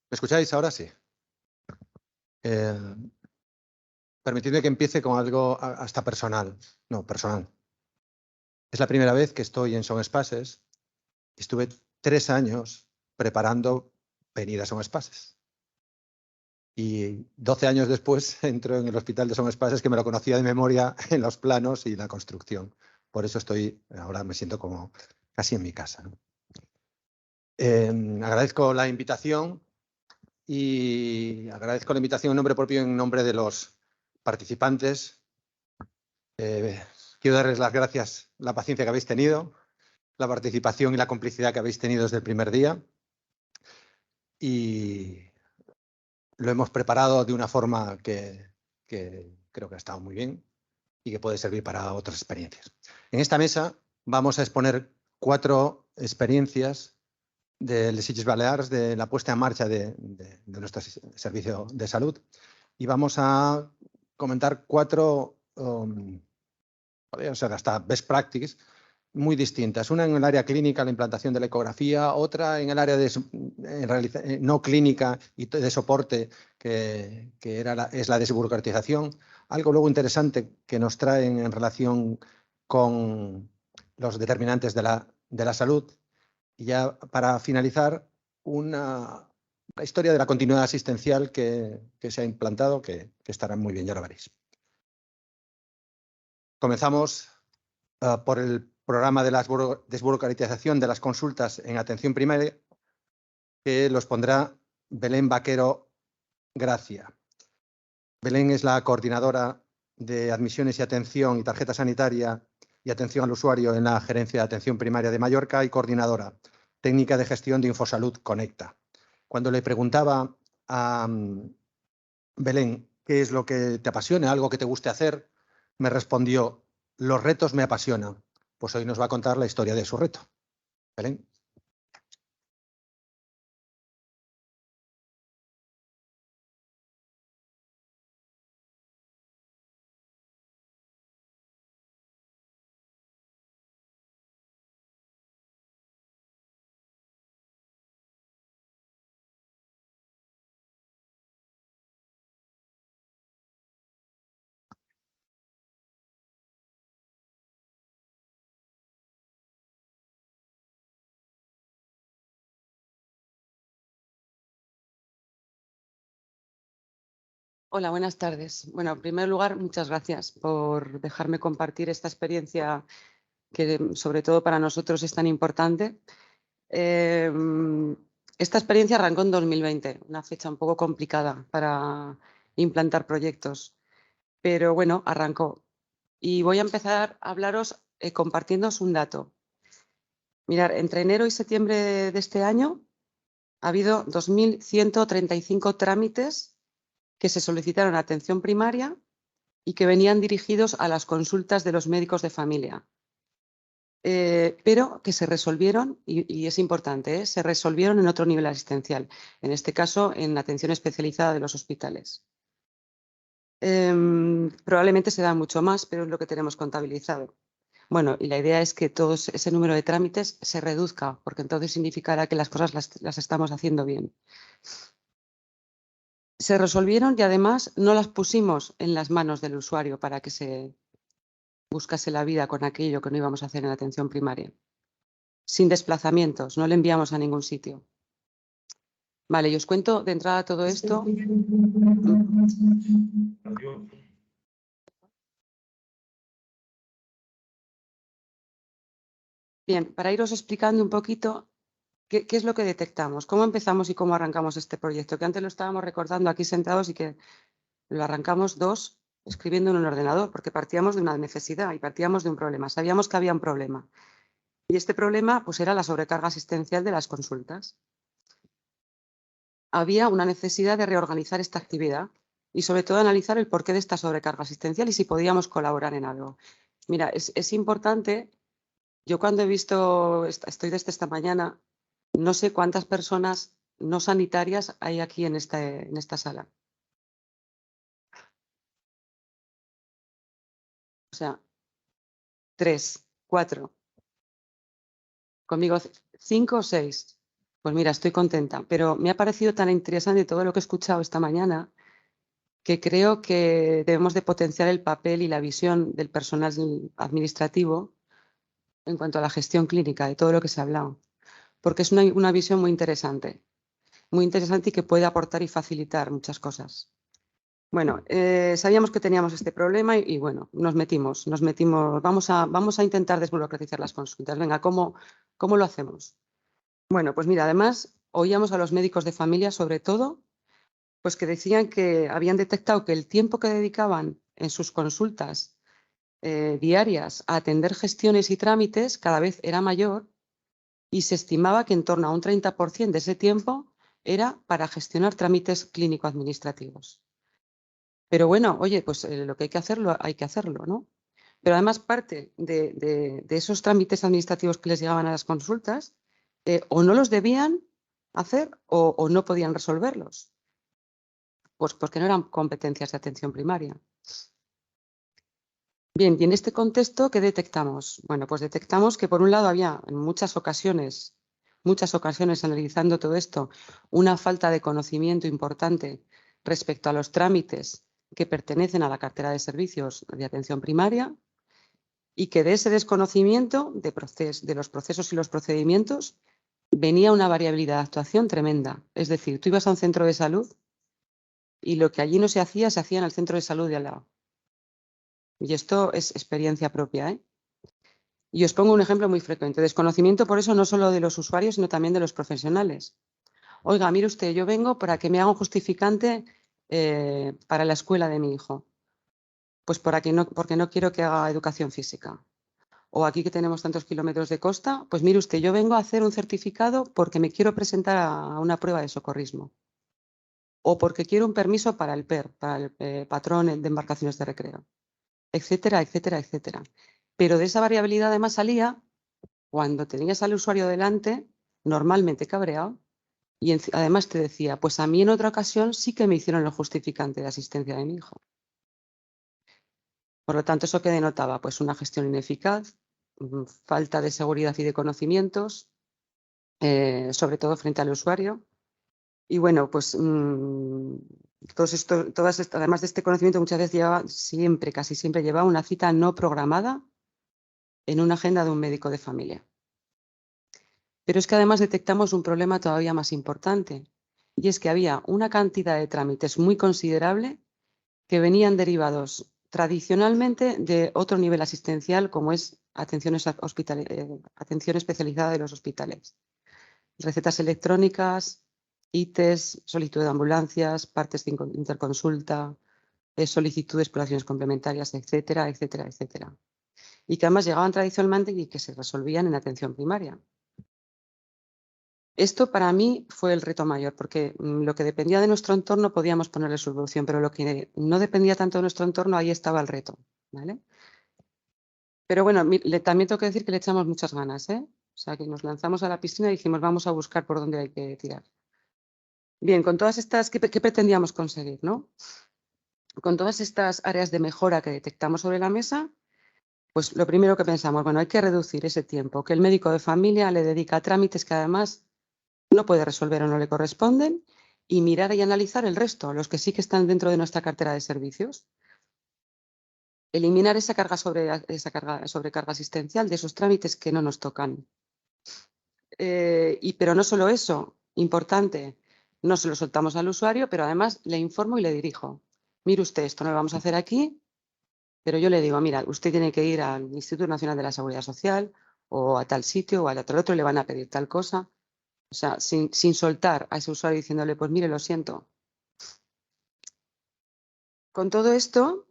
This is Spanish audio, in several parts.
¿Me escucháis ahora? Sí. Permitidme que empiece con algo hasta personal. No, personal. Es la primera vez que estoy en Son Espases. Estuve 3 años preparando venir a Son Espases. Y 12 años después entro en el hospital de Son Espases, que me lo conocía de memoria en los planos y la construcción. Por eso ahora me siento como casi en mi casa, ¿no? Agradezco la invitación y agradezco la invitación en nombre propio, en nombre de los participantes. Quiero darles las gracias, la paciencia que habéis tenido, la participación y la complicidad que habéis tenido desde el primer día. Y lo hemos preparado de una forma que creo que ha estado muy bien y que puede servir para otras experiencias. En esta mesa vamos a exponer 4 experiencias del Sitges Balears, de la puesta en marcha de nuestro servicio de salud. Y vamos a comentar 4, podría ser hasta best practice, muy distintas. Una en el área clínica, la implantación de la ecografía, otra en el área no clínica y de soporte, que es la desburocratización. Algo luego interesante que nos traen en relación con los determinantes de la salud. Y ya para finalizar, la historia de la continuidad asistencial que se ha implantado, que estará muy bien, ya lo veréis. Comenzamos por el programa de la desburocratización de las consultas en atención primaria, que los pondrá Belén Vaquero Gracia. Belén es la coordinadora de admisiones y atención y tarjeta sanitaria y atención al usuario en la Gerencia de Atención Primaria de Mallorca y coordinadora técnica de gestión de Infosalud Conecta. Cuando le preguntaba a Belén qué es lo que te apasiona, algo que te guste hacer, me respondió: los retos me apasionan. Pues hoy nos va a contar la historia de su reto. Belén. Hola, buenas tardes. Bueno, en primer lugar, muchas gracias por dejarme compartir esta experiencia que sobre todo para nosotros es tan importante. Esta experiencia arrancó en 2020, una fecha un poco complicada para implantar proyectos, pero bueno, arrancó. Y voy a empezar a hablaros compartiéndoos un dato. Mirad, entre enero y septiembre de este año ha habido 2.135 trámites que se solicitaron a atención primaria y que venían dirigidos a las consultas de los médicos de familia, pero que se resolvieron, y es importante, se resolvieron en otro nivel asistencial, en este caso en la atención especializada de los hospitales. Probablemente se da mucho más, pero es lo que tenemos contabilizado. Bueno, y la idea es que todo ese número de trámites se reduzca, porque entonces significará que las cosas las estamos haciendo bien. Se resolvieron y además no las pusimos en las manos del usuario para que se buscase la vida con aquello que no íbamos a hacer en la atención primaria. Sin desplazamientos, no le enviamos a ningún sitio. Vale, y os cuento de entrada todo esto. Bien, para iros explicando un poquito qué es lo que detectamos, cómo empezamos y cómo arrancamos este proyecto, que antes lo estábamos recordando aquí sentados y que lo arrancamos escribiendo en un ordenador, porque partíamos de una necesidad y partíamos de un problema. Sabíamos que había un problema. Y este problema pues, era la sobrecarga asistencial de las consultas. Había una necesidad de reorganizar esta actividad y sobre todo analizar el porqué de esta sobrecarga asistencial y si podíamos colaborar en algo. Mira, es importante, yo cuando he visto, estoy desde esta mañana, no sé cuántas personas no sanitarias hay aquí en esta sala. O sea, 3, 4, conmigo 5 o 6. Pues mira, estoy contenta, pero me ha parecido tan interesante todo lo que he escuchado esta mañana que creo que debemos de potenciar el papel y la visión del personal administrativo en cuanto a la gestión clínica de todo lo que se ha hablado, porque es una visión muy interesante y que puede aportar y facilitar muchas cosas. Bueno, sabíamos que teníamos este problema y bueno, nos metimos, vamos a intentar desburocratizar las consultas. Venga, ¿cómo lo hacemos? Bueno, pues mira, además oíamos a los médicos de familia, sobre todo, pues que decían que habían detectado que el tiempo que dedicaban en sus consultas diarias a atender gestiones y trámites cada vez era mayor y se estimaba que en torno a un 30% de ese tiempo era para gestionar trámites clínico-administrativos. Pero bueno, oye, pues lo que hay que hacerlo, ¿no? Pero además parte de esos trámites administrativos que les llegaban a las consultas, o no los debían hacer o no podían resolverlos, pues porque no eran competencias de atención primaria. Bien, y en este contexto, ¿qué detectamos? Bueno, pues detectamos que por un lado había en muchas ocasiones analizando todo esto, una falta de conocimiento importante respecto a los trámites que pertenecen a la cartera de servicios de atención primaria y que de ese desconocimiento de los procesos y los procedimientos venía una variabilidad de actuación tremenda. Es decir, tú ibas a un centro de salud y lo que allí no se hacía en el centro de salud de al lado. Y esto es experiencia propia, ¿eh? Y os pongo un ejemplo muy frecuente. Desconocimiento, por eso, no solo de los usuarios, sino también de los profesionales. Oiga, mire usted, yo vengo para que me haga un justificante para la escuela de mi hijo. Pues porque no quiero que haga educación física. O aquí que tenemos tantos kilómetros de costa, pues mire usted, yo vengo a hacer un certificado porque me quiero presentar a una prueba de socorrismo. O porque quiero un permiso para el PER, para el patrón de embarcaciones de recreo, etcétera, etcétera, etcétera. Pero de esa variabilidad además salía cuando tenías al usuario delante, normalmente cabreado, y además te decía, pues a mí en otra ocasión sí que me hicieron el justificante de asistencia de mi hijo. Por lo tanto, ¿eso qué denotaba? Pues una gestión ineficaz, falta de seguridad y de conocimientos, sobre todo frente al usuario. Y bueno, pues además de este conocimiento, muchas veces casi siempre llevaba una cita no programada en una agenda de un médico de familia. Pero es que además detectamos un problema todavía más importante, y es que había una cantidad de trámites muy considerable que venían derivados tradicionalmente de otro nivel asistencial, como es atención especializada de los hospitales. Recetas electrónicas, ITES, solicitud de ambulancias, partes de interconsulta, solicitudes por acciones complementarias, etcétera, etcétera, etcétera. Y que además llegaban tradicionalmente y que se resolvían en atención primaria. Esto para mí fue el reto mayor, porque lo que dependía de nuestro entorno podíamos ponerle solución, pero lo que no dependía tanto de nuestro entorno, ahí estaba el reto, ¿vale? Pero bueno, también tengo que decir que le echamos muchas ganas, ¿eh? O sea, que nos lanzamos a la piscina y dijimos, vamos a buscar por dónde hay que tirar. Bien, con todas estas, ¿qué pretendíamos conseguir, no? Con todas estas áreas de mejora que detectamos sobre la mesa, pues lo primero que pensamos, bueno, hay que reducir ese tiempo que el médico de familia le dedica a trámites que además no puede resolver o no le corresponden, y mirar y analizar el resto, los que sí que están dentro de nuestra cartera de servicios. Eliminar esa sobrecarga asistencial de esos trámites que no nos tocan. Pero no solo eso, importante, no se lo soltamos al usuario, pero además le informo y le dirijo. Mire usted, esto no lo vamos a hacer aquí, pero yo le digo, mira, usted tiene que ir al Instituto Nacional de la Seguridad Social o a tal sitio o al otro, le van a pedir tal cosa. O sea, sin soltar a ese usuario diciéndole, pues mire, lo siento. Con todo esto,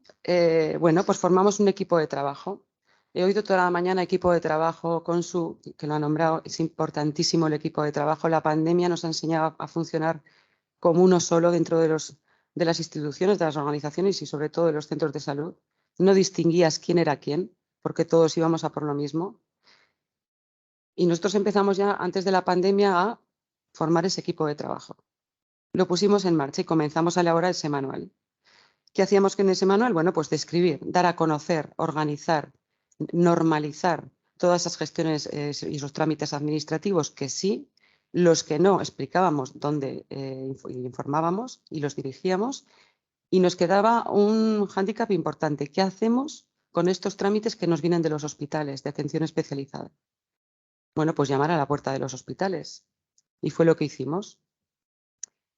bueno, pues formamos un equipo de trabajo. He oído toda la mañana equipo de trabajo que lo ha nombrado, es importantísimo el equipo de trabajo. La pandemia nos ha enseñado a funcionar como uno solo dentro de las instituciones, de las organizaciones y sobre todo de los centros de salud. No distinguías quién era quién, porque todos íbamos a por lo mismo. Y nosotros empezamos ya antes de la pandemia a formar ese equipo de trabajo. Lo pusimos en marcha y comenzamos a elaborar ese manual. ¿Qué hacíamos en ese manual? Bueno, pues describir, dar a conocer, organizar, normalizar todas esas gestiones y esos trámites administrativos que sí Los que no, explicábamos dónde informábamos y los dirigíamos. Y nos quedaba un hándicap importante. ¿Qué hacemos con estos trámites que nos vienen de los hospitales de atención especializada? Bueno, pues llamar a la puerta de los hospitales. Y fue lo que hicimos.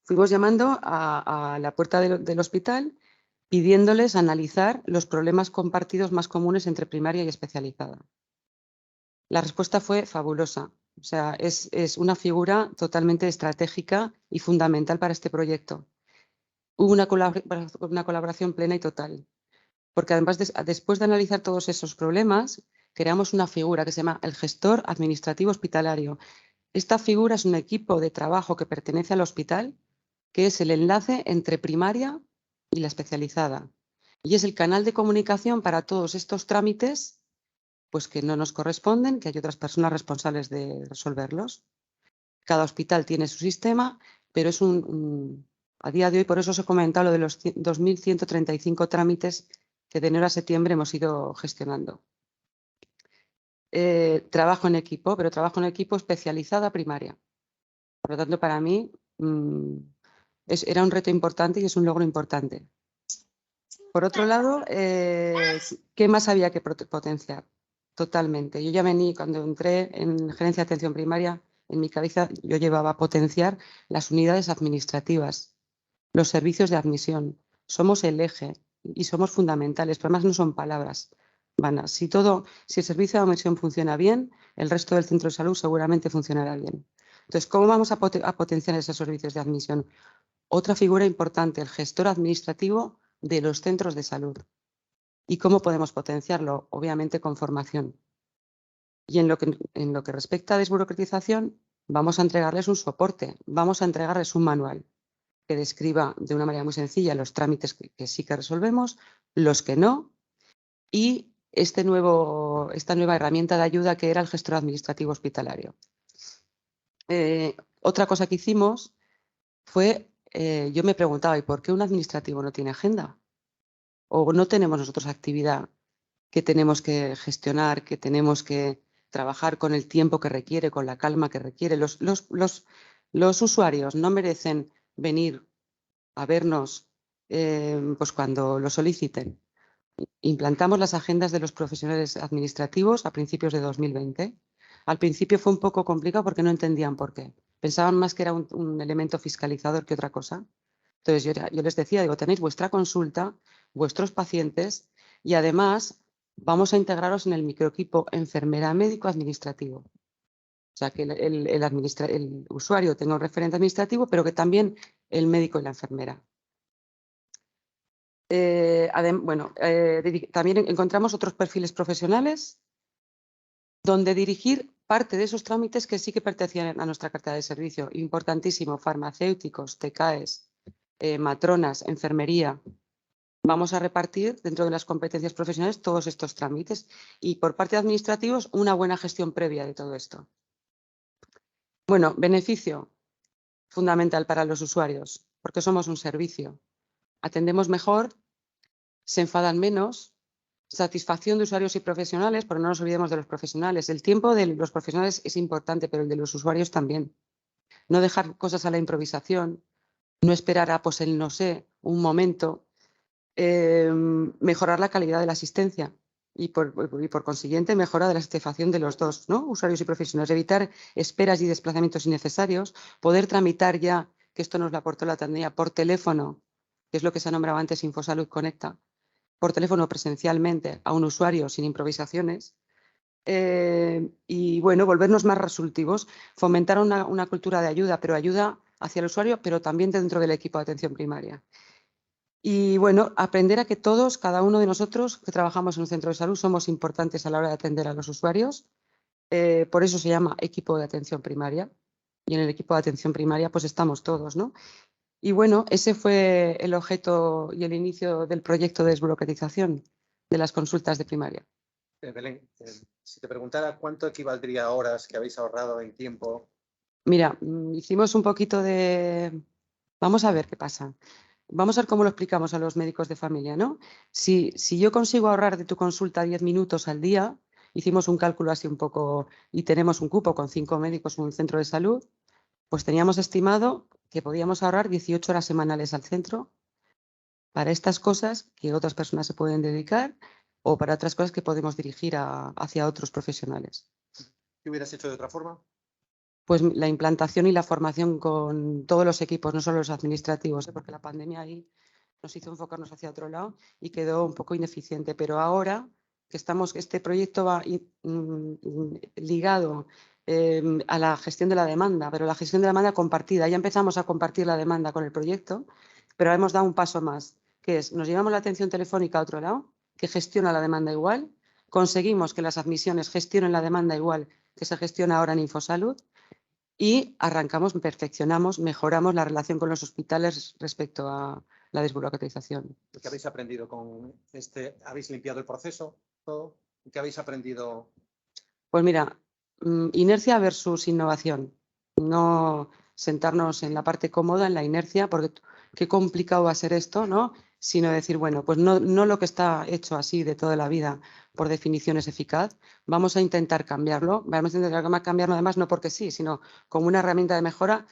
Fuimos llamando a la puerta del hospital pidiéndoles analizar los problemas compartidos más comunes entre primaria y especializada. La respuesta fue fabulosa. O sea, es una figura totalmente estratégica y fundamental para este proyecto. Hubo una colaboración plena y total. Porque además, después de analizar todos esos problemas, creamos una figura que se llama el gestor administrativo hospitalario. Esta figura es un equipo de trabajo que pertenece al hospital, que es el enlace entre primaria y la especializada. Y es el canal de comunicación para todos estos trámites pues que no nos corresponden, que hay otras personas responsables de resolverlos. Cada hospital tiene su sistema, pero es a día de hoy, por eso os he comentado lo de los 2.135 trámites que de enero a septiembre hemos ido gestionando. Trabajo en equipo, pero trabajo en equipo especializada primaria. Por lo tanto, para mí era un reto importante y es un logro importante. Por otro lado, ¿qué más había que potenciar? Totalmente. Yo ya cuando entré en gerencia de atención primaria, en mi cabeza yo llevaba a potenciar las unidades administrativas, los servicios de admisión. Somos el eje y somos fundamentales, pero además no son palabras vanas. Si el servicio de admisión funciona bien, el resto del centro de salud seguramente funcionará bien. Entonces, ¿cómo vamos a potenciar esos servicios de admisión? Otra figura importante, el gestor administrativo de los centros de salud. ¿Y cómo podemos potenciarlo? Obviamente con formación. Y en lo que respecta a desburocratización, vamos a entregarles un soporte, vamos a entregarles un manual que describa de una manera muy sencilla los trámites que sí que resolvemos, los que no, y esta nueva herramienta de ayuda que era el gestor administrativo hospitalario. Otra cosa que hicimos fue, yo me preguntaba, ¿y por qué un administrativo no tiene agenda? ¿O no tenemos nosotros actividad que tenemos que gestionar, que tenemos que trabajar con el tiempo que requiere, con la calma que requiere? Los usuarios no merecen venir a vernos pues cuando lo soliciten. Implantamos las agendas de los profesionales administrativos a principios de 2020. Al principio fue un poco complicado porque no entendían por qué. Pensaban más que era un elemento fiscalizador que otra cosa. Entonces yo les decía, digo, tenéis vuestra consulta, vuestros pacientes y además vamos a integraros en el microequipo enfermera médico administrativo. O sea, que el usuario tenga un referente administrativo, pero que también el médico y la enfermera. También encontramos otros perfiles profesionales donde dirigir parte de esos trámites que sí que pertenecían a nuestra cartera de servicio. Importantísimo, farmacéuticos, TCAES, matronas, enfermería. Vamos a repartir dentro de las competencias profesionales todos estos trámites y por parte de administrativos una buena gestión previa de todo esto. Bueno, beneficio fundamental para los usuarios, porque somos un servicio. Atendemos mejor, se enfadan menos, satisfacción de usuarios y profesionales, pero no nos olvidemos de los profesionales. El tiempo de los profesionales es importante, pero el de los usuarios también. No dejar cosas a la improvisación, no esperar a, pues, el no sé, un momento. Mejorar la calidad de la asistencia y por consiguiente mejora de la satisfacción de los dos, ¿no? Usuarios y profesionales, evitar esperas y desplazamientos innecesarios, poder tramitar ya, que esto nos lo aportó la pandemia, por teléfono, que es lo que se ha nombrado antes InfoSalud Conecta, por teléfono presencialmente a un usuario sin improvisaciones. Y bueno, volvernos más resolutivos, fomentar una cultura de ayuda, pero ayuda hacia el usuario, pero también dentro del equipo de atención primaria. Y bueno, aprender a que todos, cada uno de nosotros que trabajamos en un centro de salud, somos importantes a la hora de atender a los usuarios. Por eso se llama equipo de atención primaria. Y en el equipo de atención primaria pues estamos todos, ¿no? Y bueno, ese fue el objeto y el inicio del proyecto de desburocratización de las consultas de primaria. Belén, si te preguntara cuánto equivaldría a horas que habéis ahorrado en tiempo. Mira, hicimos un poquito de... Vamos a ver qué pasa. Vamos a ver cómo lo explicamos a los médicos de familia, ¿no? Si yo consigo ahorrar de tu consulta 10 minutos al día, hicimos un cálculo así un poco y tenemos un cupo con 5 médicos en un centro de salud, Pues teníamos estimado que podíamos ahorrar 18 horas semanales al centro para estas cosas que otras personas se pueden dedicar o para otras cosas que podemos dirigir hacia otros profesionales. ¿Qué hubieras hecho de otra forma? Pues la implantación y la formación con todos los equipos, no solo los administrativos, porque la pandemia ahí nos hizo enfocarnos hacia otro lado y quedó un poco ineficiente. Pero ahora que este proyecto va ligado a la gestión de la demanda, pero la gestión de la demanda compartida. Ya empezamos a compartir la demanda con el proyecto, pero hemos dado un paso más, que es, nos llevamos la atención telefónica a otro lado, que gestiona la demanda igual, conseguimos que las admisiones gestionen la demanda igual que se gestiona ahora en Infosalud y arrancamos, perfeccionamos, mejoramos la relación con los hospitales respecto a la desburocratización. ¿Qué habéis aprendido con este? ¿Habéis limpiado el proceso? ¿Todo? ¿Qué habéis aprendido? Pues mira, inercia versus innovación. No sentarnos en la parte cómoda, en la inercia, porque qué complicado va a ser esto, ¿no? Sino decir, bueno, pues no lo que está hecho así de toda la vida, por definición es eficaz, vamos a intentar cambiarlo, vamos a intentar cambiarlo además no porque sí, sino como una herramienta de mejora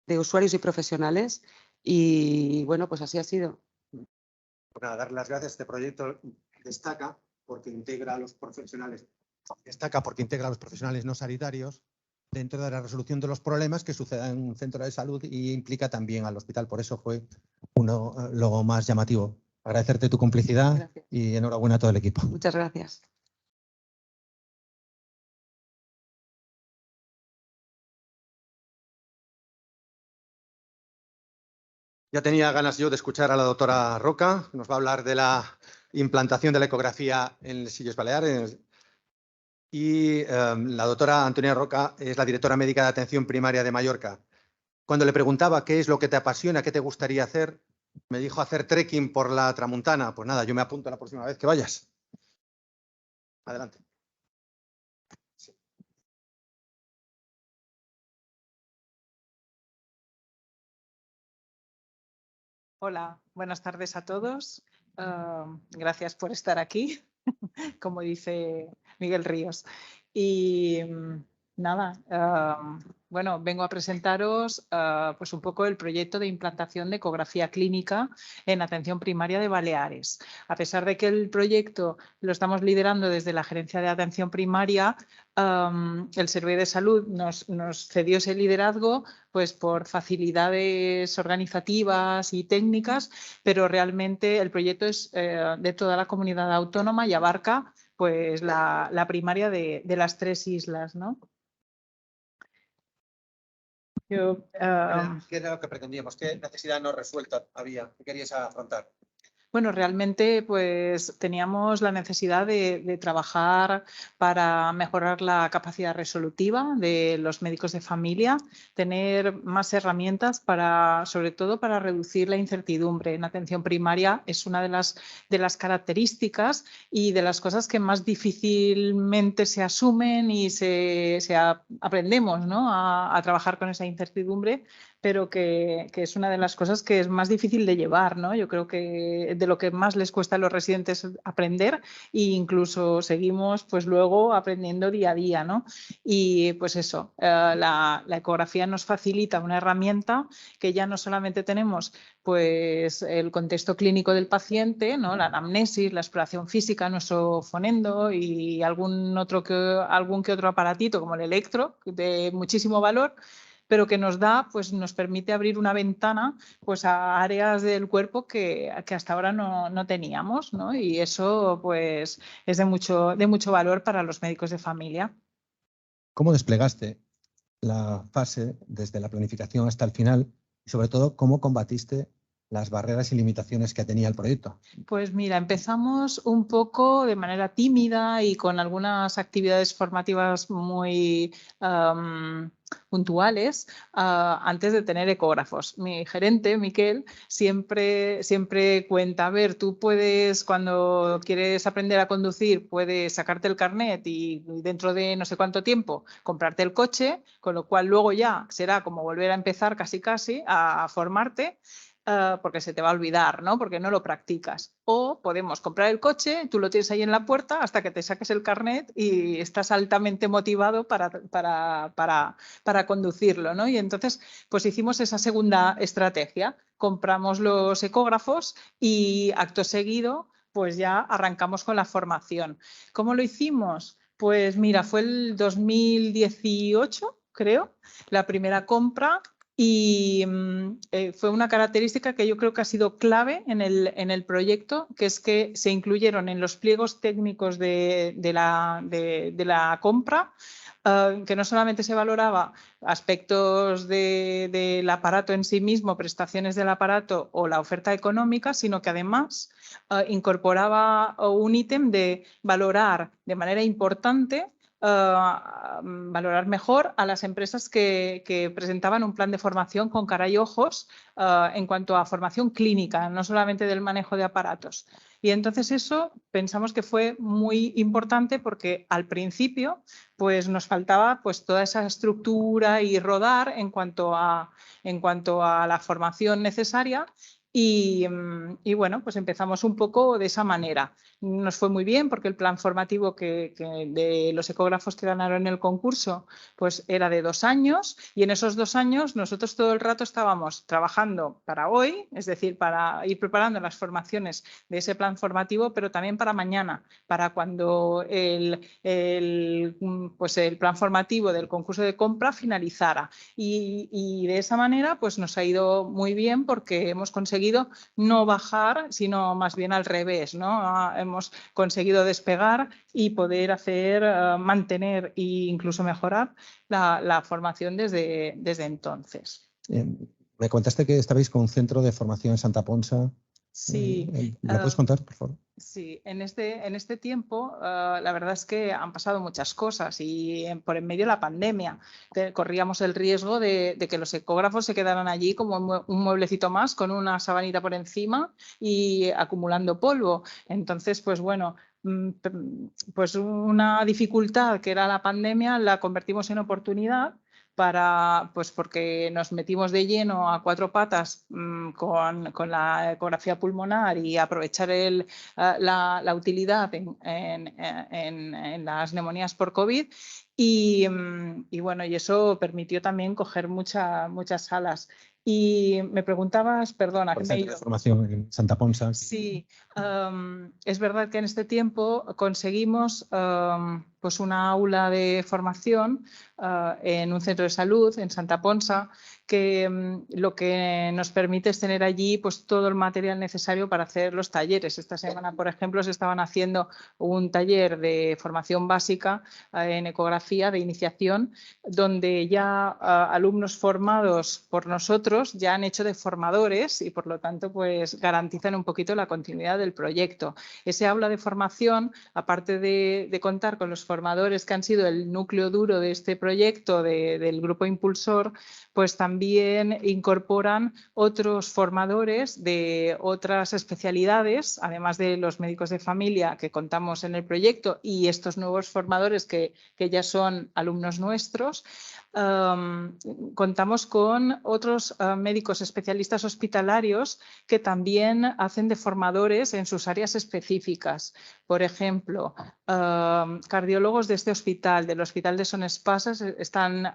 de usuarios y profesionales y bueno, pues así ha sido. Pues nada, dar las gracias. Este proyecto destaca porque integra a los profesionales. Destaca porque integra a los profesionales no sanitarios dentro de la resolución de los problemas que sucedan en un centro de salud y implica también al hospital. Por eso fue lo más llamativo. Agradecerte tu complicidad. Gracias. Y enhorabuena a todo el equipo. Muchas gracias. Ya tenía ganas yo de escuchar a la doctora Roca, que nos va a hablar de la implantación de la ecografía en las Illes Baleares. Y la doctora Antonia Roca es la directora médica de atención primaria de Mallorca. Cuando le preguntaba qué es lo que te apasiona, qué te gustaría hacer, me dijo hacer trekking por la Tramuntana. Pues nada, yo me apunto la próxima vez que vayas. Adelante. Sí. Hola, buenas tardes a todos. Gracias por estar aquí, como dice Miguel Ríos. Y nada, bueno, vengo a presentaros pues un poco el proyecto de implantación de ecografía clínica en atención primaria de Baleares. A pesar de que el proyecto lo estamos liderando desde la Gerencia de Atención Primaria, el Servei de Salud nos cedió ese liderazgo pues por facilidades organizativas y técnicas, pero realmente el proyecto es de toda la comunidad autónoma y abarca pues la primaria de las 3 islas, ¿no? ¿Qué era lo que pretendíamos? ¿Qué necesidad no resuelta había? ¿Qué querías afrontar? Bueno, realmente pues teníamos la necesidad de trabajar para mejorar la capacidad resolutiva de los médicos de familia, tener más herramientas para, sobre todo para reducir la incertidumbre. En atención primaria es una de las características y de las cosas que más difícilmente se asumen y aprendemos, ¿no? a trabajar con esa incertidumbre, pero que es una de las cosas que es más difícil de llevar, ¿no? Yo creo que de lo que más les cuesta a los residentes aprender e incluso seguimos pues luego aprendiendo día a día, ¿no? Y pues eso, la ecografía nos facilita una herramienta que ya no solamente tenemos pues el contexto clínico del paciente, ¿no? La anamnesis, la exploración física, nuestro fonendo y algún que otro aparatito como el electro de muchísimo valor, pero que nos da, pues nos permite abrir una ventana pues a áreas del cuerpo que hasta ahora no teníamos, ¿no? Y eso pues es de mucho valor para los médicos de familia. ¿Cómo desplegaste la fase desde la planificación hasta el final y sobre todo cómo combatiste las barreras y limitaciones que tenía el proyecto? Pues mira, empezamos un poco de manera tímida y con algunas actividades formativas muy puntuales antes de tener ecógrafos. Mi gerente, Miquel, siempre cuenta, a ver, tú puedes, cuando quieres aprender a conducir, puedes sacarte el carnet y dentro de no sé cuánto tiempo comprarte el coche, con lo cual luego ya será como volver a empezar casi a formarte. porque se te va a olvidar, ¿no? Porque no lo practicas. O podemos comprar el coche, tú lo tienes ahí en la puerta hasta que te saques el carnet y estás altamente motivado para conducirlo, ¿no? Y entonces, pues hicimos esa segunda estrategia. Compramos los ecógrafos y acto seguido, pues ya arrancamos con la formación. ¿Cómo lo hicimos? Pues mira, fue el 2018, creo, la primera compra. Y fue una característica que yo creo que ha sido clave en el proyecto, que es que se incluyeron en los pliegos técnicos de la compra, que no solamente se valoraba aspectos del aparato en sí mismo, prestaciones del aparato o la oferta económica, sino que además incorporaba un ítem de valorar de manera importante valorar mejor a las empresas que presentaban un plan de formación con cara y ojos en cuanto a formación clínica, no solamente del manejo de aparatos. Y entonces eso pensamos que fue muy importante porque al principio pues nos faltaba pues toda esa estructura y rodar en cuanto a la formación necesaria. Y bueno, pues empezamos un poco de esa manera. Nos fue muy bien porque el plan formativo que de los ecógrafos que ganaron el concurso pues era de 2 años y en esos 2 años nosotros todo el rato estábamos trabajando para hoy, es decir, para ir preparando las formaciones de ese plan formativo, pero también para mañana, para cuando pues el plan formativo del concurso de compra finalizara. Y de esa manera pues nos ha ido muy bien porque hemos conseguido no bajar, sino más bien al revés, ¿no? Hemos conseguido despegar y poder hacer, mantener e incluso mejorar la formación desde entonces. Me contaste que estabais con un centro de formación en Santa Ponsa. Sí. ¿Me lo puedes contar, por favor? Sí, en este tiempo la verdad es que han pasado muchas cosas y por en medio de la pandemia corríamos el riesgo de que los ecógrafos se quedaran allí como un mueblecito más con una sabanita por encima y acumulando polvo. Entonces, pues bueno, pues una dificultad que era la pandemia la convertimos en oportunidad pues porque nos metimos de lleno a 4 patas con la ecografía pulmonar y aprovechar la utilidad en las neumonías por COVID y bueno, y eso permitió también coger muchas salas. Y me preguntabas, perdona, que me he ido. Formación en Santa Ponsa. Sí, es verdad que en este tiempo conseguimos pues una aula de formación en un centro de salud en Santa Ponsa que lo que nos permite es tener allí pues todo el material necesario para hacer los talleres. Esta semana, por ejemplo, se estaban haciendo un taller de formación básica en ecografía de iniciación donde ya alumnos formados por nosotros ya han hecho de formadores y por lo tanto pues garantizan un poquito la continuidad del proyecto. Ese aula de formación, aparte de contar con los formadores que han sido el núcleo duro de este proyecto del grupo impulsor, pues también incorporan otros formadores de otras especialidades, además de los médicos de familia que contamos en el proyecto y estos nuevos formadores que ya son alumnos nuestros. Contamos con otros médicos especialistas hospitalarios que también hacen de formadores en sus áreas específicas. Por ejemplo, cardiólogos de este hospital, del Hospital de Son Espasas,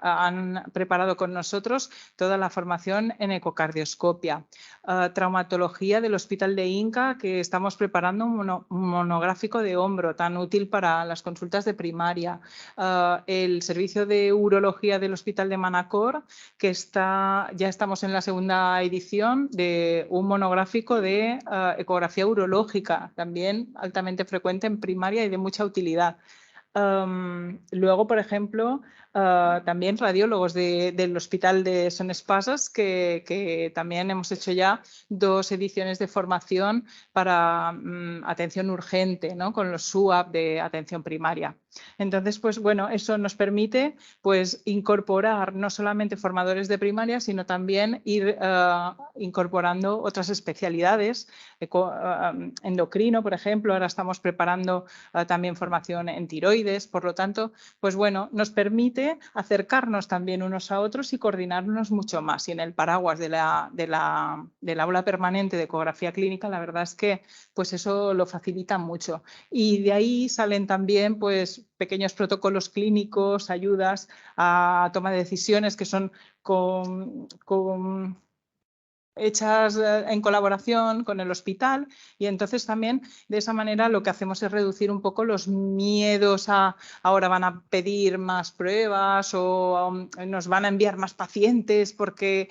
han preparado con nosotros toda la formación en ecocardioscopia. Traumatología del Hospital de Inca, que estamos preparando un monográfico de hombro tan útil para las consultas de primaria. El servicio de urología del Hospital de Manacor, que ya estamos en la segunda edición de un monográfico de ecografía urológica, también altamente frecuente en primaria y de mucha utilidad. Luego, por ejemplo, también radiólogos del Hospital de Son Espasas, que también hemos hecho ya 2 ediciones de formación para atención urgente, ¿no? Con los SUAP de atención primaria. Entonces, pues bueno, eso nos permite pues incorporar no solamente formadores de primaria, sino también ir incorporando otras especialidades. Endocrino, por ejemplo, ahora estamos preparando también formación en tiroides, por lo tanto, pues bueno, nos permite permite acercarnos también unos a otros y coordinarnos mucho más. Y en el paraguas del aula permanente de ecografía clínica, la verdad es que pues eso lo facilita mucho. Y de ahí salen también pues pequeños protocolos clínicos, ayudas a toma de decisiones que son hechas en colaboración con el hospital, y entonces también de esa manera lo que hacemos es reducir un poco los miedos a ahora van a pedir más pruebas o nos van a enviar más pacientes porque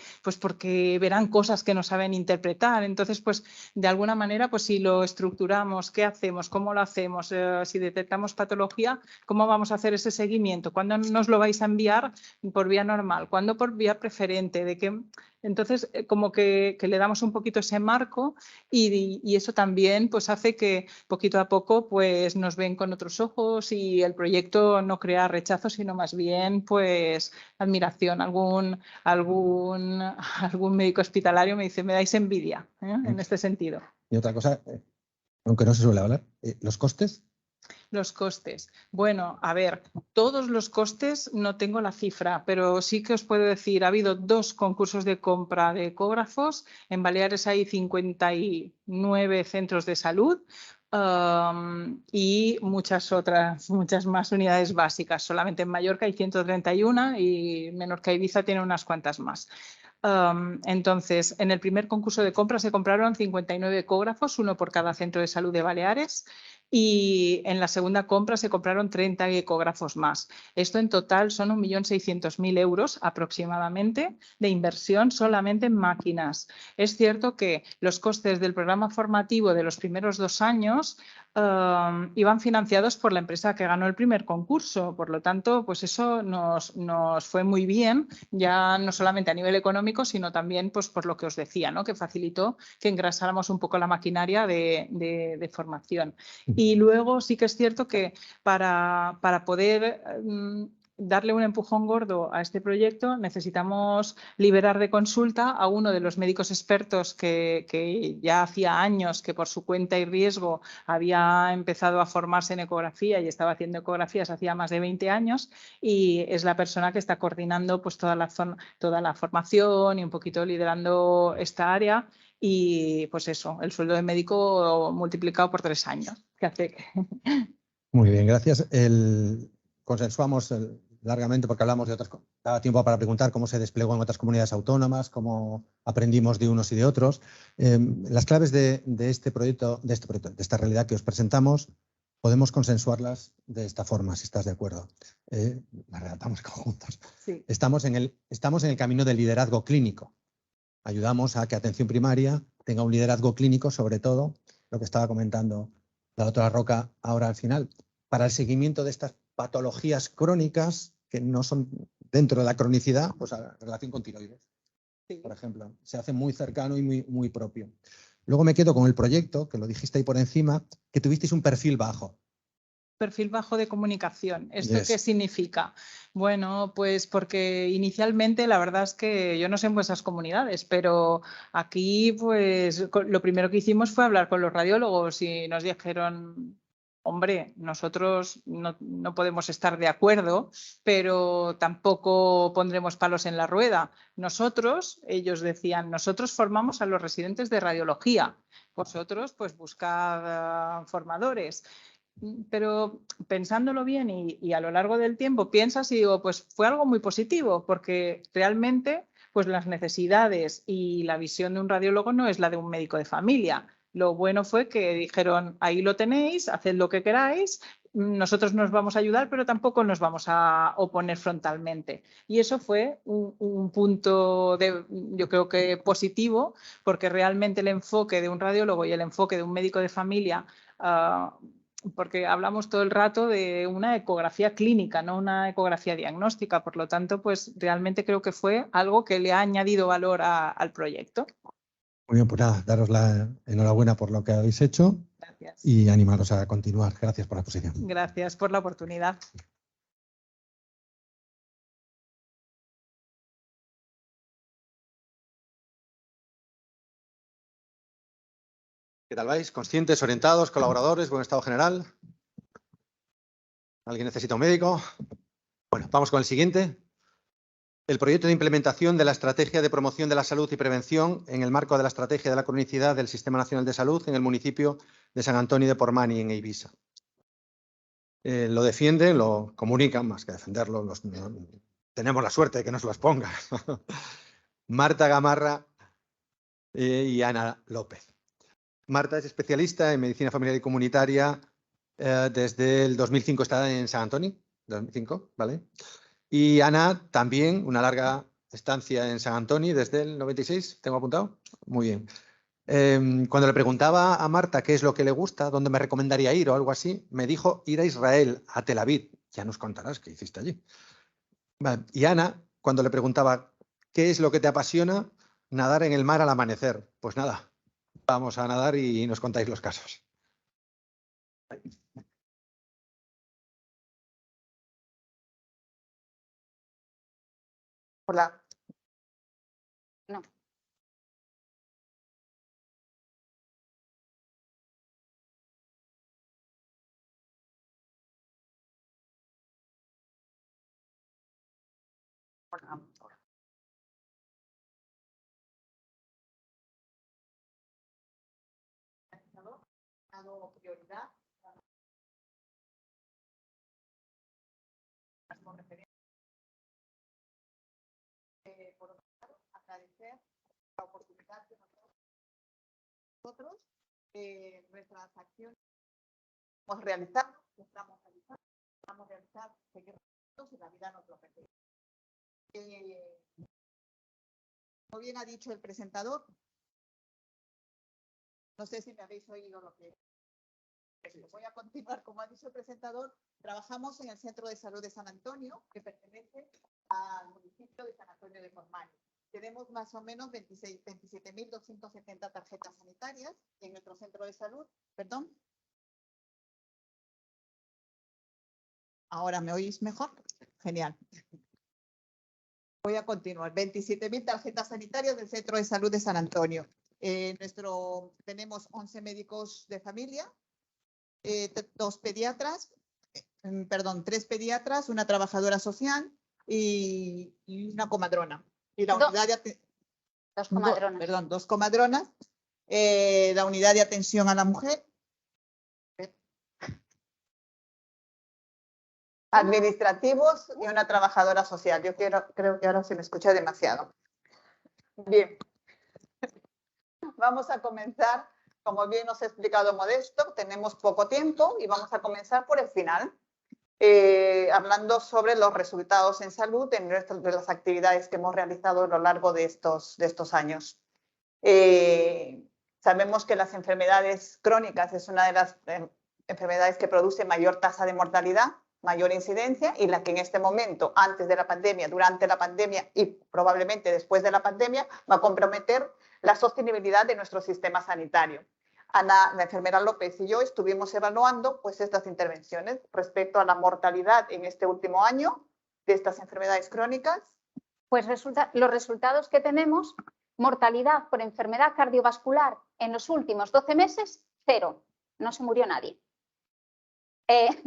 verán cosas que no saben interpretar. Entonces, pues de alguna manera, pues si lo estructuramos, ¿qué hacemos? ¿Cómo lo hacemos? Si detectamos patología, ¿cómo vamos a hacer ese seguimiento? ¿Cuándo nos lo vais a enviar por vía normal? ¿Cuándo por vía preferente? ¿De qué? Entonces, como que le damos un poquito ese marco y eso también pues, hace que poquito a poco pues, nos ven con otros ojos y el proyecto no crea rechazo, sino más bien pues, admiración. Algún médico hospitalario me dice, me dais envidia en este sentido. Y otra cosa, aunque no se suele hablar, los costes. Los costes. Bueno, a ver, todos los costes no tengo la cifra, pero sí que os puedo decir, ha habido 2 concursos de compra de ecógrafos. En Baleares hay 59 centros de salud y muchas más unidades básicas. Solamente en Mallorca hay 131 y Menorca y Ibiza tienen unas cuantas más. Entonces, en el primer concurso de compra se compraron 59 ecógrafos, 1 por cada centro de salud de Baleares. Y en la segunda compra se compraron 30 ecógrafos más. Esto en total son 1.600.000 euros aproximadamente de inversión solamente en máquinas. Es cierto que los costes del programa formativo de los primeros 2 años iban financiados por la empresa que ganó el primer concurso. Por lo tanto, pues eso nos fue muy bien, ya no solamente a nivel económico, sino también pues, por lo que os decía, ¿no? Que facilitó que engrasáramos un poco la maquinaria de formación. Y luego sí que es cierto que para poder darle un empujón gordo a este proyecto necesitamos liberar de consulta a uno de los médicos expertos que ya hacía años que por su cuenta y riesgo había empezado a formarse en ecografía y estaba haciendo ecografías hacía más de 20 años y es la persona que está coordinando pues, toda la formación y un poquito liderando esta área. Y pues eso, el sueldo de médico multiplicado por 3 años. ¿Qué hace? Muy bien, gracias. Consensuamos largamente porque hablamos de otras cosas. Daba tiempo para preguntar cómo se desplegó en otras comunidades autónomas, cómo aprendimos de unos y de otros. Las claves de este proyecto, de esta realidad que os presentamos, podemos consensuarlas de esta forma, si estás de acuerdo. Las redactamos conjuntos. Sí. Estamos en el camino del liderazgo clínico. Ayudamos a que atención primaria tenga un liderazgo clínico, sobre todo lo que estaba comentando la doctora Roca ahora al final, para el seguimiento de estas patologías crónicas que no son dentro de la cronicidad, pues la relación con tiroides, sí, por ejemplo, se hace muy cercano y muy propio. Luego me quedo con el proyecto, que lo dijiste ahí por encima, que tuvisteis un perfil bajo. Perfil bajo de comunicación. ¿Esto qué significa? Bueno, pues porque inicialmente la verdad es que yo no sé en vuestras comunidades, pero aquí pues lo primero que hicimos fue hablar con los radiólogos y nos dijeron, hombre, nosotros no podemos estar de acuerdo, pero tampoco pondremos palos en la rueda. Ellos decían, nosotros formamos a los residentes de radiología, vosotros pues buscad formadores. Pero pensándolo bien y a lo largo del tiempo piensas y digo, pues fue algo muy positivo porque realmente pues las necesidades y la visión de un radiólogo no es la de un médico de familia. Lo bueno fue que dijeron, ahí lo tenéis, haced lo que queráis, nosotros nos vamos a ayudar, pero tampoco nos vamos a oponer frontalmente. Y eso fue un punto, yo creo que positivo, porque realmente el enfoque de un radiólogo y el enfoque de un médico de familia porque hablamos todo el rato de una ecografía clínica, no una ecografía diagnóstica. Por lo tanto, pues realmente creo que fue algo que le ha añadido valor al proyecto. Muy bien, pues nada, daros la enhorabuena por lo que habéis hecho. Gracias. Y animaros a continuar. Gracias por la exposición. Gracias por la oportunidad. ¿Qué tal vais? ¿Conscientes, orientados, colaboradores, buen estado general? ¿Alguien necesita un médico? Bueno, vamos con el siguiente. El proyecto de implementación de la Estrategia de Promoción de la Salud y Prevención en el marco de la Estrategia de la Cronicidad del Sistema Nacional de Salud en el municipio de San Antonio de Pormani, en Eivissa. Lo defienden, lo comunican, más que defenderlo. Tenemos la suerte de que nos los pongan. Marta Gamarra y Ana López. Marta es especialista en medicina familiar y comunitaria. Desde el 2005 está en San Antonio, 2005, ¿vale? Y Ana también, una larga estancia en San Antonio desde el 96, ¿tengo apuntado? Muy bien. Cuando le preguntaba a Marta qué es lo que le gusta, dónde me recomendaría ir o algo así, me dijo ir a Israel, a Tel Aviv. Ya nos contarás qué hiciste allí. Vale. Y Ana, cuando le preguntaba qué es lo que te apasiona, nadar en el mar al amanecer. Pues nada, vamos a nadar y nos contáis los casos. Hola. No. Dado prioridad por otro lado, agradecer la oportunidad que nosotros nuestras acciones estamos realizando, vamos a realizar, seguir y la vida nos lo permite. Como bien ha dicho el presentador, no sé si me habéis oído lo que voy a continuar. Como ha dicho el presentador, trabajamos en el Centro de Salud de San Antonio, que pertenece al municipio de San Antonio de Pormani. Tenemos más o menos 27.270 tarjetas sanitarias en nuestro centro de salud. ¿Perdón? ¿Ahora me oís mejor? Genial. Voy a continuar. 27.000 tarjetas sanitarias del Centro de Salud de San Antonio. Tenemos 11 médicos de familia, 3 pediatras, una trabajadora social y una comadrona. Y la unidad de dos comadronas. Dos comadronas. La unidad de atención a la mujer. Administrativos y una trabajadora social. Yo creo que ahora se me escucha demasiado. Bien. Vamos a comenzar, como bien nos ha explicado Modesto, tenemos poco tiempo y vamos a comenzar por el final, hablando sobre los resultados en salud de las actividades que hemos realizado a lo largo de estos años. Sabemos que las enfermedades crónicas es una de las enfermedades que produce mayor tasa de mortalidad, mayor incidencia, y la que en este momento, antes de la pandemia, durante la pandemia y probablemente después de la pandemia, va a comprometer la sostenibilidad de nuestro sistema sanitario. Ana, la enfermera López y yo estuvimos evaluando pues, estas intervenciones respecto a la mortalidad en este último año de estas enfermedades crónicas. Pues los resultados que tenemos, mortalidad por enfermedad cardiovascular en los últimos 12 meses, 0. No se murió nadie.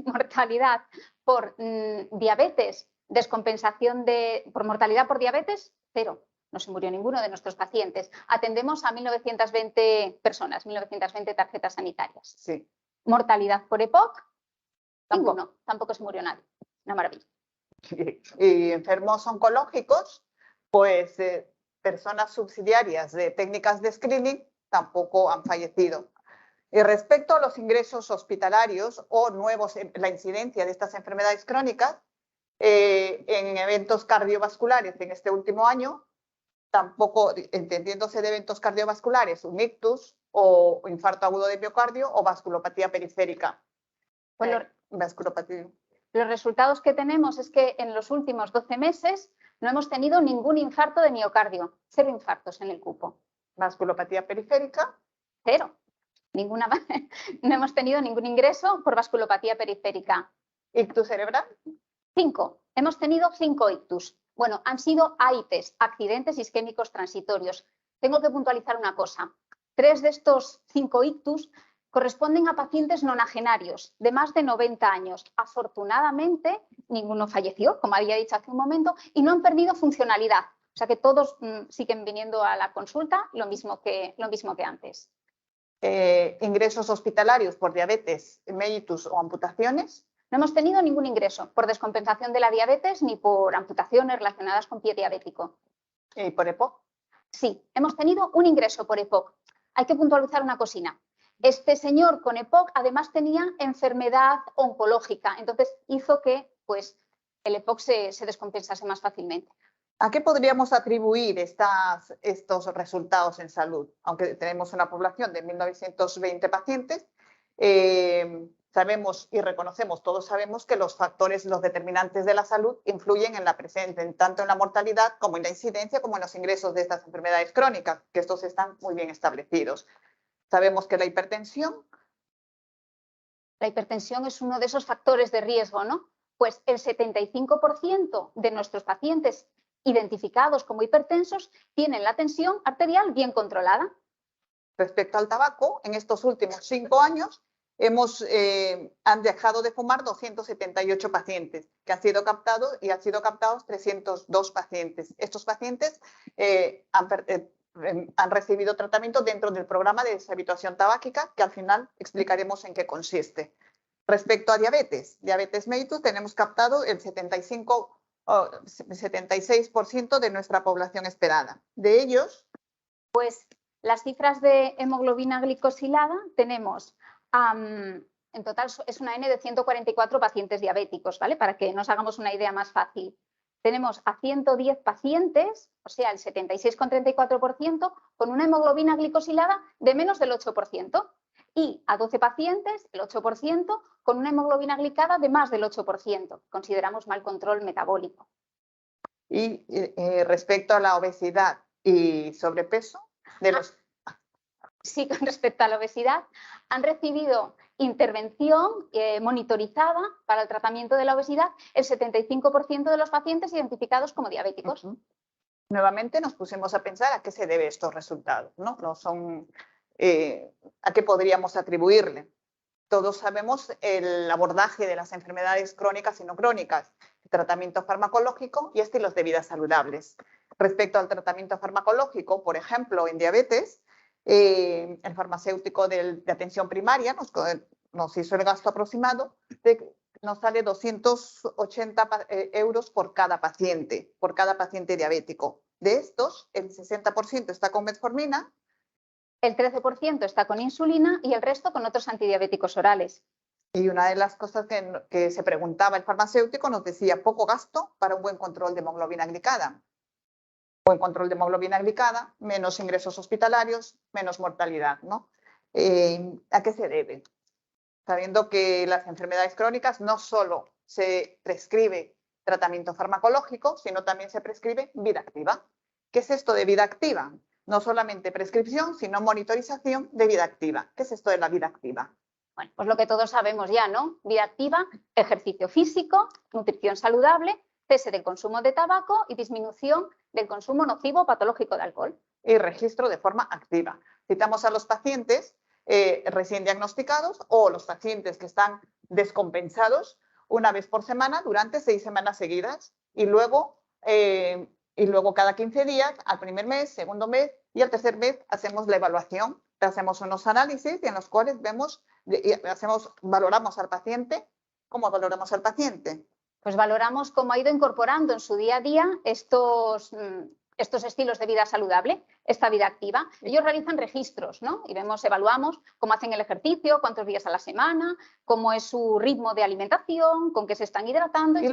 Mortalidad por diabetes, descompensación por mortalidad por diabetes, 0. No se murió ninguno de nuestros pacientes. Atendemos a 1.920 personas, 1.920 tarjetas sanitarias. Sí. Mortalidad por EPOC, ninguno. Tampoco se murió nadie. Una maravilla. Y enfermos oncológicos, pues personas subsidiarias de técnicas de screening tampoco han fallecido. Y respecto a los ingresos hospitalarios o nuevos, la incidencia de estas enfermedades crónicas, en eventos cardiovasculares en este último año, tampoco, entendiéndose de eventos cardiovasculares, un ictus o infarto agudo de miocardio o vasculopatía periférica. Pues vasculopatía. Los resultados que tenemos es que en los últimos 12 meses no hemos tenido ningún infarto de miocardio, 0 infartos en el cupo. Vasculopatía periférica, 0. Ninguna más. No hemos tenido ningún ingreso por vasculopatía periférica. ¿Ictus cerebral? 5. Hemos tenido 5 ictus. Bueno, han sido AITs, accidentes isquémicos transitorios. Tengo que puntualizar una cosa. 3 de estos 5 ictus corresponden a pacientes nonagenarios de más de 90 años. Afortunadamente, ninguno falleció, como había dicho hace un momento, y no han perdido funcionalidad. O sea que todos siguen viniendo a la consulta lo mismo que antes. Ingresos hospitalarios por diabetes mellitus o amputaciones. No hemos tenido ningún ingreso por descompensación de la diabetes ni por amputaciones relacionadas con pie diabético. ¿Y por EPOC? Sí, hemos tenido un ingreso por EPOC. Hay que puntualizar una cosina. Este señor con EPOC además tenía enfermedad oncológica, entonces hizo que pues, el EPOC se descompensase más fácilmente. ¿A qué podríamos atribuir estos resultados en salud? Aunque tenemos una población de 1.920 pacientes, sabemos y reconocemos, todos sabemos que los factores, los determinantes de la salud influyen en la presencia, tanto en la mortalidad como en la incidencia, como en los ingresos de estas enfermedades crónicas, que estos están muy bien establecidos. Sabemos que la hipertensión es uno de esos factores de riesgo, ¿no? Pues el 75% de nuestros pacientes identificados como hipertensos tienen la tensión arterial bien controlada. Respecto al tabaco, en estos últimos 5 años han dejado de fumar 278 pacientes que han sido captados y han sido captados 302 pacientes. Estos pacientes han recibido tratamiento dentro del programa de deshabituación tabáquica, que al final explicaremos en qué consiste. Respecto a diabetes mellitus, tenemos captado el 76% de nuestra población esperada. De ellos, pues las cifras de hemoglobina glicosilada tenemos, en total es una N de 144 pacientes diabéticos, ¿vale? Para que nos hagamos una idea más fácil. Tenemos a 110 pacientes, o sea, el 76,34%, con una hemoglobina glicosilada de menos del 8%. Y a 12 pacientes, el 8%, con una hemoglobina glicada de más del 8%. Consideramos mal control metabólico. Y respecto a la obesidad y sobrepeso, Sí, con respecto a la obesidad, han recibido intervención monitorizada para el tratamiento de la obesidad el 75% de los pacientes identificados como diabéticos. Nuevamente nos pusimos a pensar a qué se deben estos resultados, ¿no? ¿A qué podríamos atribuirle? Todos sabemos el abordaje de las enfermedades crónicas y no crónicas, tratamiento farmacológico y estilos de vida saludables. Respecto al tratamiento farmacológico, por ejemplo, en diabetes, el farmacéutico de atención primaria nos hizo el gasto aproximado, nos sale 280 euros por cada paciente diabético. De estos, el 60% está con metformina, el 13% está con insulina y el resto con otros antidiabéticos orales. Y una de las cosas que se preguntaba el farmacéutico nos decía poco gasto para un buen control de hemoglobina glicada. Buen control de hemoglobina glicada, menos ingresos hospitalarios, menos mortalidad, ¿no? ¿A qué se debe? Sabiendo que las enfermedades crónicas no solo se prescribe tratamiento farmacológico, sino también se prescribe vida activa. ¿Qué es esto de vida activa? No solamente prescripción, sino monitorización de vida activa. ¿Qué es esto de la vida activa? Bueno, pues lo que todos sabemos ya, ¿no? Vida activa, ejercicio físico, nutrición saludable, cese del consumo de tabaco y disminución del consumo nocivo o patológico de alcohol. Y registro de forma activa. Citamos a los pacientes recién diagnosticados o los pacientes que están descompensados una vez por semana durante 6 semanas seguidas y luego cada 15 días, al primer mes, segundo mes y al tercer mes hacemos la evaluación. Hacemos unos análisis en los cuales valoramos al paciente. ¿Cómo valoramos al paciente? Pues valoramos cómo ha ido incorporando en su día a día estos estilos de vida saludable, esta vida activa. Ellos realizan registros, ¿no? Y evaluamos cómo hacen el ejercicio, cuántos días a la semana, cómo es su ritmo de alimentación, con qué se están hidratando. Y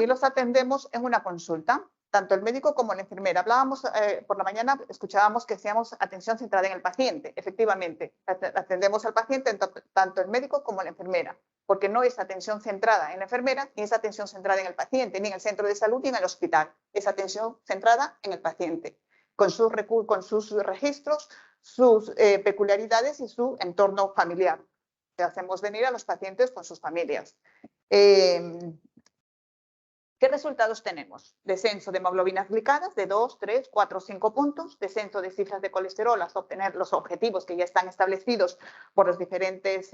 los atendemos en una consulta, tanto el médico como la enfermera. Hablábamos por la mañana, escuchábamos que hacíamos atención centrada en el paciente. Efectivamente, atendemos al paciente tanto el médico como la enfermera, porque no es atención centrada en la enfermera, ni es atención centrada en el paciente, ni en el centro de salud, ni en el hospital. Es atención centrada en el paciente, con sus registros, sus peculiaridades y su entorno familiar. Hacemos venir a los pacientes con sus familias. ¿Qué resultados tenemos? Descenso de hemoglobinas glicadas de 2, 3, 4, 5 puntos, descenso de cifras de colesterol hasta obtener los objetivos que ya están establecidos por los diferentes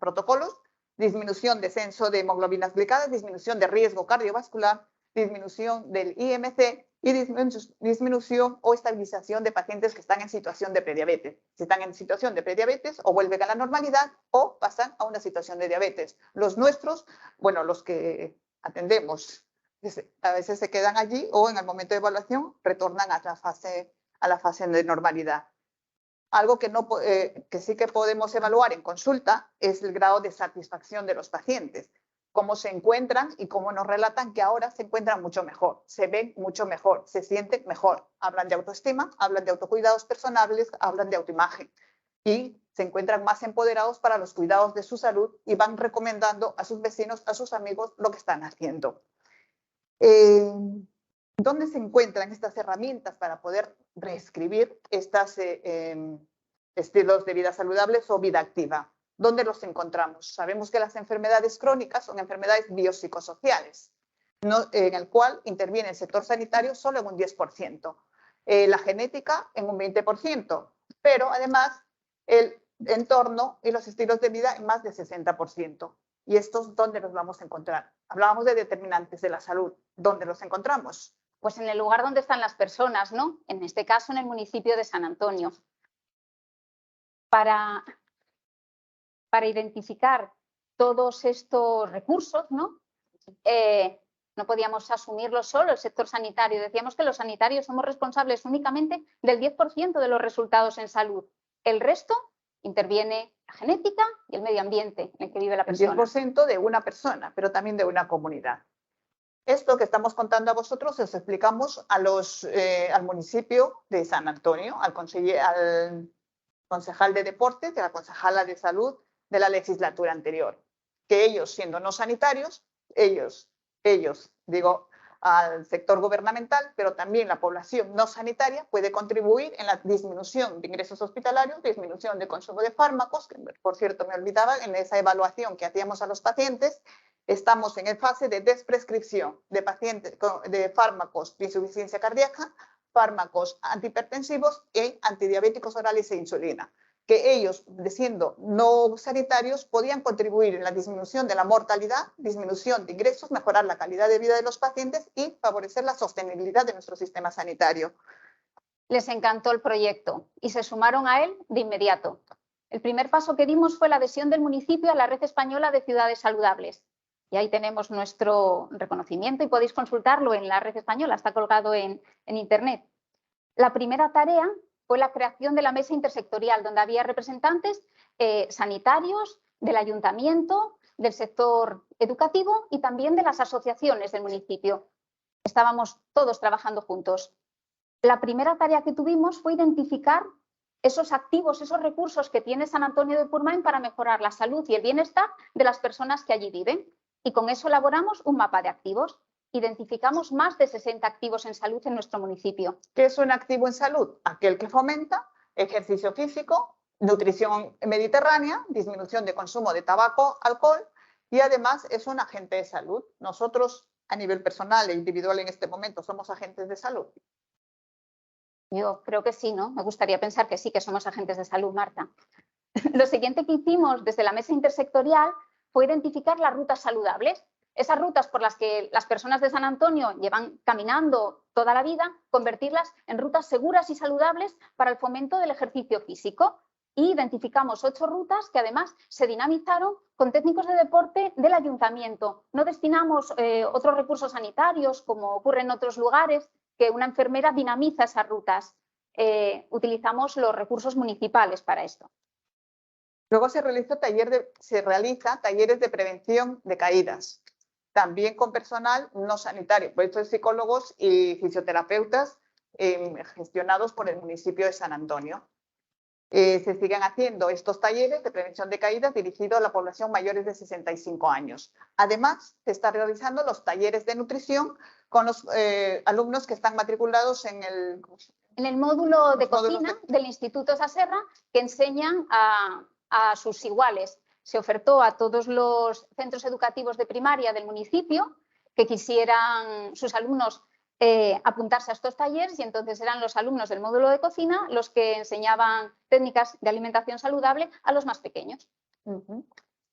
protocolos, disminución, descenso de hemoglobinas glicadas, disminución de riesgo cardiovascular, disminución del IMC y disminución o estabilización de pacientes que están en situación de prediabetes. Si están en situación de prediabetes, o vuelven a la normalidad o pasan a una situación de diabetes. Los nuestros, bueno, los que atendemos, a veces se quedan allí o en el momento de evaluación retornan a la fase de normalidad. Algo que sí que podemos evaluar en consulta es el grado de satisfacción de los pacientes, cómo se encuentran y cómo nos relatan que ahora se encuentran mucho mejor, se ven mucho mejor, se sienten mejor, hablan de autoestima, hablan de autocuidados personales, hablan de autoimagen y se encuentran más empoderados para los cuidados de su salud y van recomendando a sus vecinos, a sus amigos lo que están haciendo. ¿Dónde se encuentran estas herramientas para poder reescribir estos estilos de vida saludables o vida activa? ¿Dónde los encontramos? Sabemos que las enfermedades crónicas son enfermedades biopsicosociales, en el cual interviene el sector sanitario solo en un 10%, la genética en un 20%, pero además el entorno y los estilos de vida en más de 60%. ¿Y estos dónde los vamos a encontrar? Hablábamos de determinantes de la salud. ¿Dónde los encontramos? Pues en el lugar donde están las personas, ¿no? En este caso, en el municipio de San Antonio. Para identificar todos estos recursos, ¿no? No podíamos asumirlo solo el sector sanitario. Decíamos que los sanitarios somos responsables únicamente del 10% de los resultados en salud. El resto interviene la genética y el medio ambiente en el que vive la persona. El 10% de una persona, pero también de una comunidad. Esto que estamos contando a vosotros os explicamos al municipio de San Antonio, al concejal de deportes, de la concejala de salud de la legislatura anterior, que ellos, siendo no sanitarios, ellos, digo, al sector gubernamental, pero también la población no sanitaria puede contribuir en la disminución de ingresos hospitalarios, disminución de consumo de fármacos, que por cierto me olvidaba, en esa evaluación que hacíamos a los pacientes, estamos en fase de desprescripción de fármacos de insuficiencia cardíaca, fármacos antihipertensivos y antidiabéticos orales e insulina, que ellos, siendo no sanitarios, podían contribuir en la disminución de la mortalidad, disminución de ingresos, mejorar la calidad de vida de los pacientes y favorecer la sostenibilidad de nuestro sistema sanitario. Les encantó el proyecto y se sumaron a él de inmediato. El primer paso que dimos fue la adhesión del municipio a la Red Española de Ciudades Saludables. Y ahí tenemos nuestro reconocimiento y podéis consultarlo en la Red Española, está colgado en Internet. La primera tarea fue la creación de la mesa intersectorial, donde había representantes sanitarios, del ayuntamiento, del sector educativo y también de las asociaciones del municipio. Estábamos todos trabajando juntos. La primera tarea que tuvimos fue identificar esos activos, esos recursos que tiene San Antonio de Purmain para mejorar la salud y el bienestar de las personas que allí viven. Y con eso elaboramos un mapa de activos. Identificamos más de 60 activos en salud en nuestro municipio. ¿Qué es un activo en salud? Aquel que fomenta ejercicio físico, nutrición mediterránea, disminución de consumo de tabaco, alcohol y además es un agente de salud. Nosotros a nivel personal e individual en este momento somos agentes de salud. Yo creo que sí, ¿no? Me gustaría pensar que sí, que somos agentes de salud, Marta. Lo siguiente que hicimos desde la mesa intersectorial fue identificar las rutas saludables. Esas rutas por las que las personas de San Antonio llevan caminando toda la vida, convertirlas en rutas seguras y saludables para el fomento del ejercicio físico. Y identificamos 8 rutas que además se dinamizaron con técnicos de deporte del ayuntamiento. No destinamos otros recursos sanitarios, como ocurre en otros lugares, que una enfermera dinamiza esas rutas. Utilizamos los recursos municipales para esto. Luego se realiza talleres de prevención de caídas, también con personal no sanitario, por eso psicólogos y fisioterapeutas gestionados por el municipio de San Antonio. Se siguen haciendo estos talleres de prevención de caídas dirigidos a la población mayores de 65 años. Además, se están realizando los talleres de nutrición con los alumnos que están matriculados en el módulo de cocina del Instituto Saserra, que enseñan a sus iguales. Se ofertó a todos los centros educativos de primaria del municipio que quisieran sus alumnos apuntarse a estos talleres, y entonces eran los alumnos del módulo de cocina los que enseñaban técnicas de alimentación saludable a los más pequeños.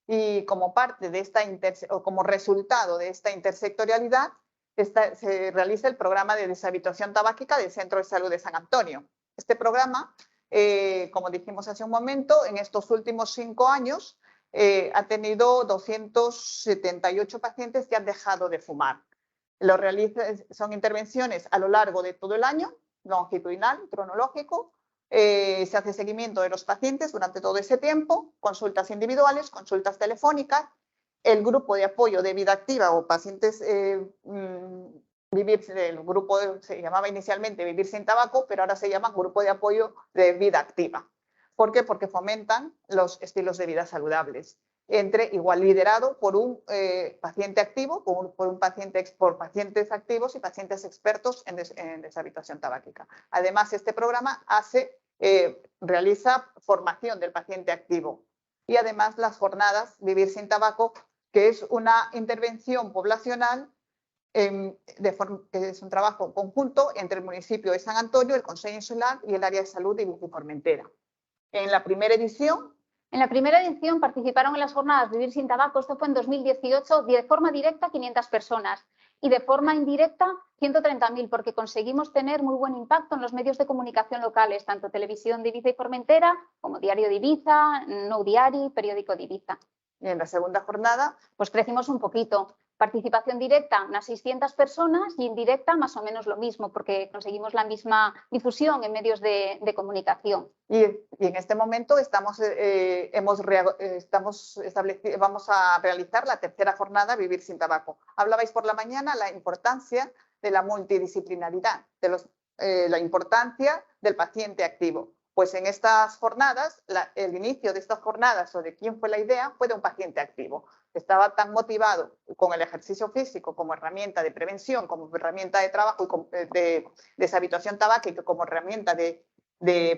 Y como parte de esta o como resultado de esta intersectorialidad, se realiza el programa de deshabituación tabáquica del Centro de Salud de San Antonio. Este programa, como dijimos hace un momento, en estos últimos 5 años ha tenido 278 pacientes que han dejado de fumar. Son intervenciones a lo largo de todo el año, longitudinal, cronológico. Se hace seguimiento de los pacientes durante todo ese tiempo, consultas individuales, consultas telefónicas. El grupo de apoyo de vida activa o pacientes, el grupo se llamaba inicialmente Vivir sin Tabaco, pero ahora se llama Grupo de Apoyo de Vida Activa. ¿Por qué? Porque fomentan los estilos de vida saludables. Igual liderado por un paciente activo, por pacientes activos y pacientes expertos en deshabituación tabáquica. Además, este programa realiza formación del paciente activo y además las jornadas Vivir sin Tabaco, que es una intervención poblacional, que es un trabajo conjunto entre el municipio de San Antonio, el Consejo Insular y el área de salud de Ibiza y Formentera. En la primera edición participaron en las jornadas Vivir sin Tabaco, esto fue en 2018, de forma directa 500 personas y de forma indirecta 130.000, porque conseguimos tener muy buen impacto en los medios de comunicación locales, tanto Televisión de Ibiza y Formentera como Diario de Ibiza, Nou Diari, Periódico de Ibiza. Y en la segunda jornada, pues crecimos un poquito. Participación directa, unas 600 personas, y indirecta más o menos lo mismo, porque conseguimos la misma difusión en medios de comunicación. Y en este momento vamos a realizar la tercera jornada Vivir sin Tabaco. Hablabais por la mañana la importancia de la multidisciplinaridad, la importancia del paciente activo. Pues en estas jornadas, el inicio de estas jornadas o de quién fue la idea fue de un paciente activo. Estaba tan motivado con el ejercicio físico como herramienta de prevención, como herramienta de trabajo y de deshabituación tabáquica, como herramienta de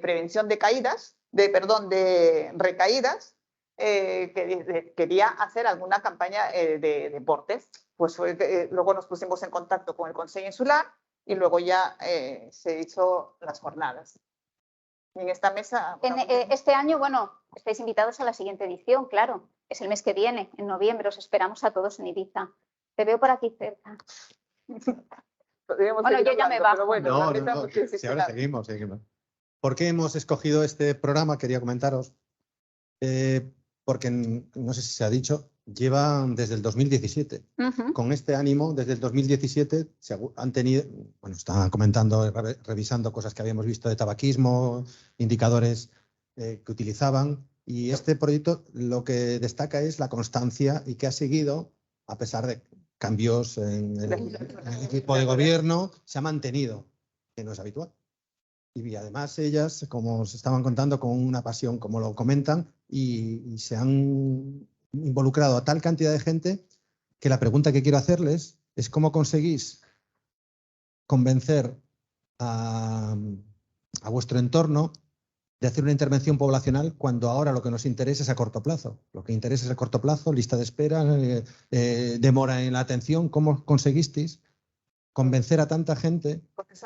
prevención de caídas, de recaídas, que quería hacer alguna campaña de deportes. Pues luego nos pusimos en contacto con el Consejo Insular y luego ya se hizo las jornadas. Y en esta mesa... Este año, bueno, estáis invitados a la siguiente edición, claro. Es el mes que viene, en noviembre. Os esperamos a todos en Ibiza. Te veo por aquí cerca. Bueno, yo ya me bajo. No, sí, ahora seguimos. ¿Por qué hemos escogido este programa? Quería comentaros. Porque, no sé si se ha dicho, llevan desde el 2017. Con este ánimo, desde el 2017 han tenido, bueno, estaban comentando, revisando cosas que habíamos visto de tabaquismo, indicadores que utilizaban, y este proyecto lo que destaca es la constancia y que ha seguido, a pesar de cambios en el equipo de gobierno, se ha mantenido, que no es habitual. Y además ellas, como os estaban contando, con una pasión, como lo comentan, y se han involucrado a tal cantidad de gente que la pregunta que quiero hacerles es cómo conseguís convencer a vuestro entorno de hacer una intervención poblacional cuando ahora lo que nos interesa es a corto plazo. Lo que interesa es a corto plazo, lista de espera, demora en la atención. ¿Cómo conseguisteis convencer a tanta gente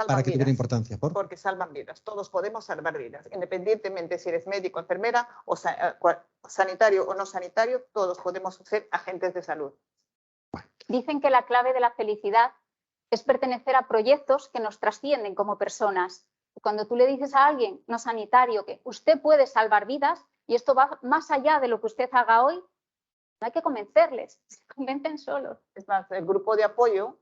para que tuviera importancia? Porque salvan vidas. Todos podemos salvar vidas. Independientemente si eres médico, enfermera, o sanitario o no sanitario, todos podemos ser agentes de salud. Dicen que la clave de la felicidad es pertenecer a proyectos que nos trascienden como personas. Cuando tú le dices a alguien no sanitario que usted puede salvar vidas y esto va más allá de lo que usted haga hoy, no hay que convencerles, se convencen solos. Es más, el grupo de apoyo,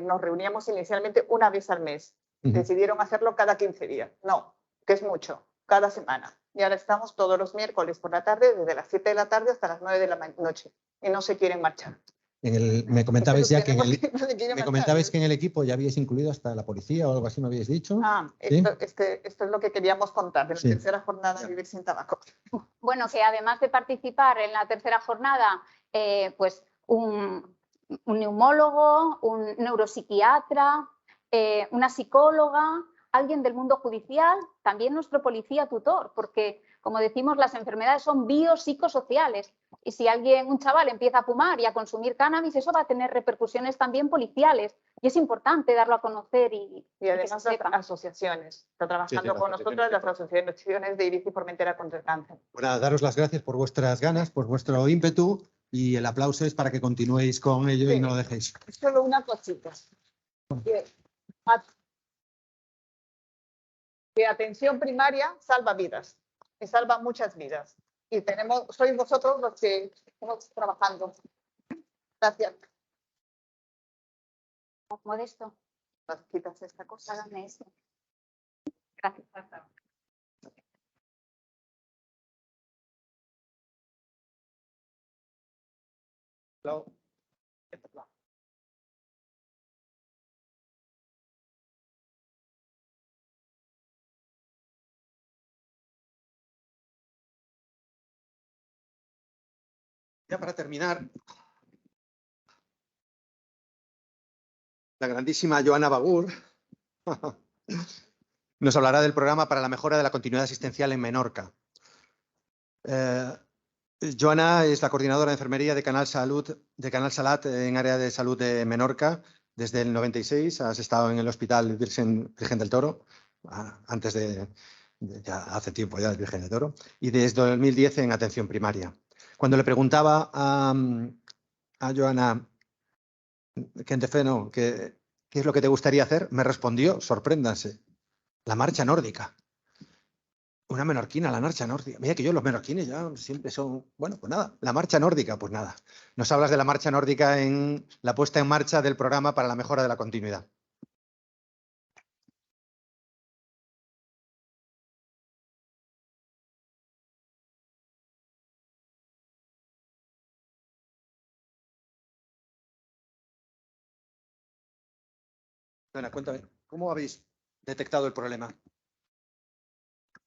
nos reuníamos inicialmente una vez al mes. Decidieron hacerlo cada 15 días. No, que es mucho, cada semana. Y ahora estamos todos los miércoles por la tarde, desde las 7 de la tarde hasta las 9 de la noche. Y no se quieren marchar. Me comentabais ya que en el equipo ya habíais incluido hasta la policía o algo así, me habíais dicho. ¿Sí? Esto es lo que queríamos contar de la tercera jornada de Vivir sin Tabaco. Bueno, que además de participar en la tercera jornada, pues un neumólogo, un neuropsiquiatra, una psicóloga, alguien del mundo judicial, también nuestro policía tutor, porque, como decimos, las enfermedades son biopsicosociales Y si un chaval empieza a fumar y a consumir cannabis, eso va a tener repercusiones también policiales. Y es importante darlo a conocer y además que se sepa. las asociaciones. Está trabajando con nosotros las asociaciones de Ibiza y Formentera contra el cáncer. Bueno, daros las gracias por vuestras ganas, por vuestro ímpetu y el aplauso es para que continuéis con ello y no lo dejéis. Solo una cosita. Que atención primaria salva vidas y salva muchas vidas. Y sois vosotros los que estamos trabajando. Gracias. Modesto, Nos quitas esta cosa. hágame esto. Gracias. Ya para terminar, la grandísima Joana Bagur nos hablará del programa para la mejora de la continuidad asistencial en Menorca. Joana es la coordinadora de enfermería de Canal Salat en área de salud de Menorca. Desde el 96 has estado en el Hospital Virgen del Toro, antes ya hace tiempo ya del Virgen del Toro, y desde 2010 en atención primaria. Cuando le preguntaba a Joana Quentefeno qué es lo que te gustaría hacer, me respondió, sorpréndanse, la marcha nórdica. Una menorquina, la marcha nórdica. Mira que yo los menorquines ya siempre son... Bueno, pues nada, la marcha nórdica, pues nada. Nos hablas de la marcha nórdica en la puesta en marcha del programa para la mejora de la continuidad. Bueno, cuéntame, ¿cómo habéis detectado el problema?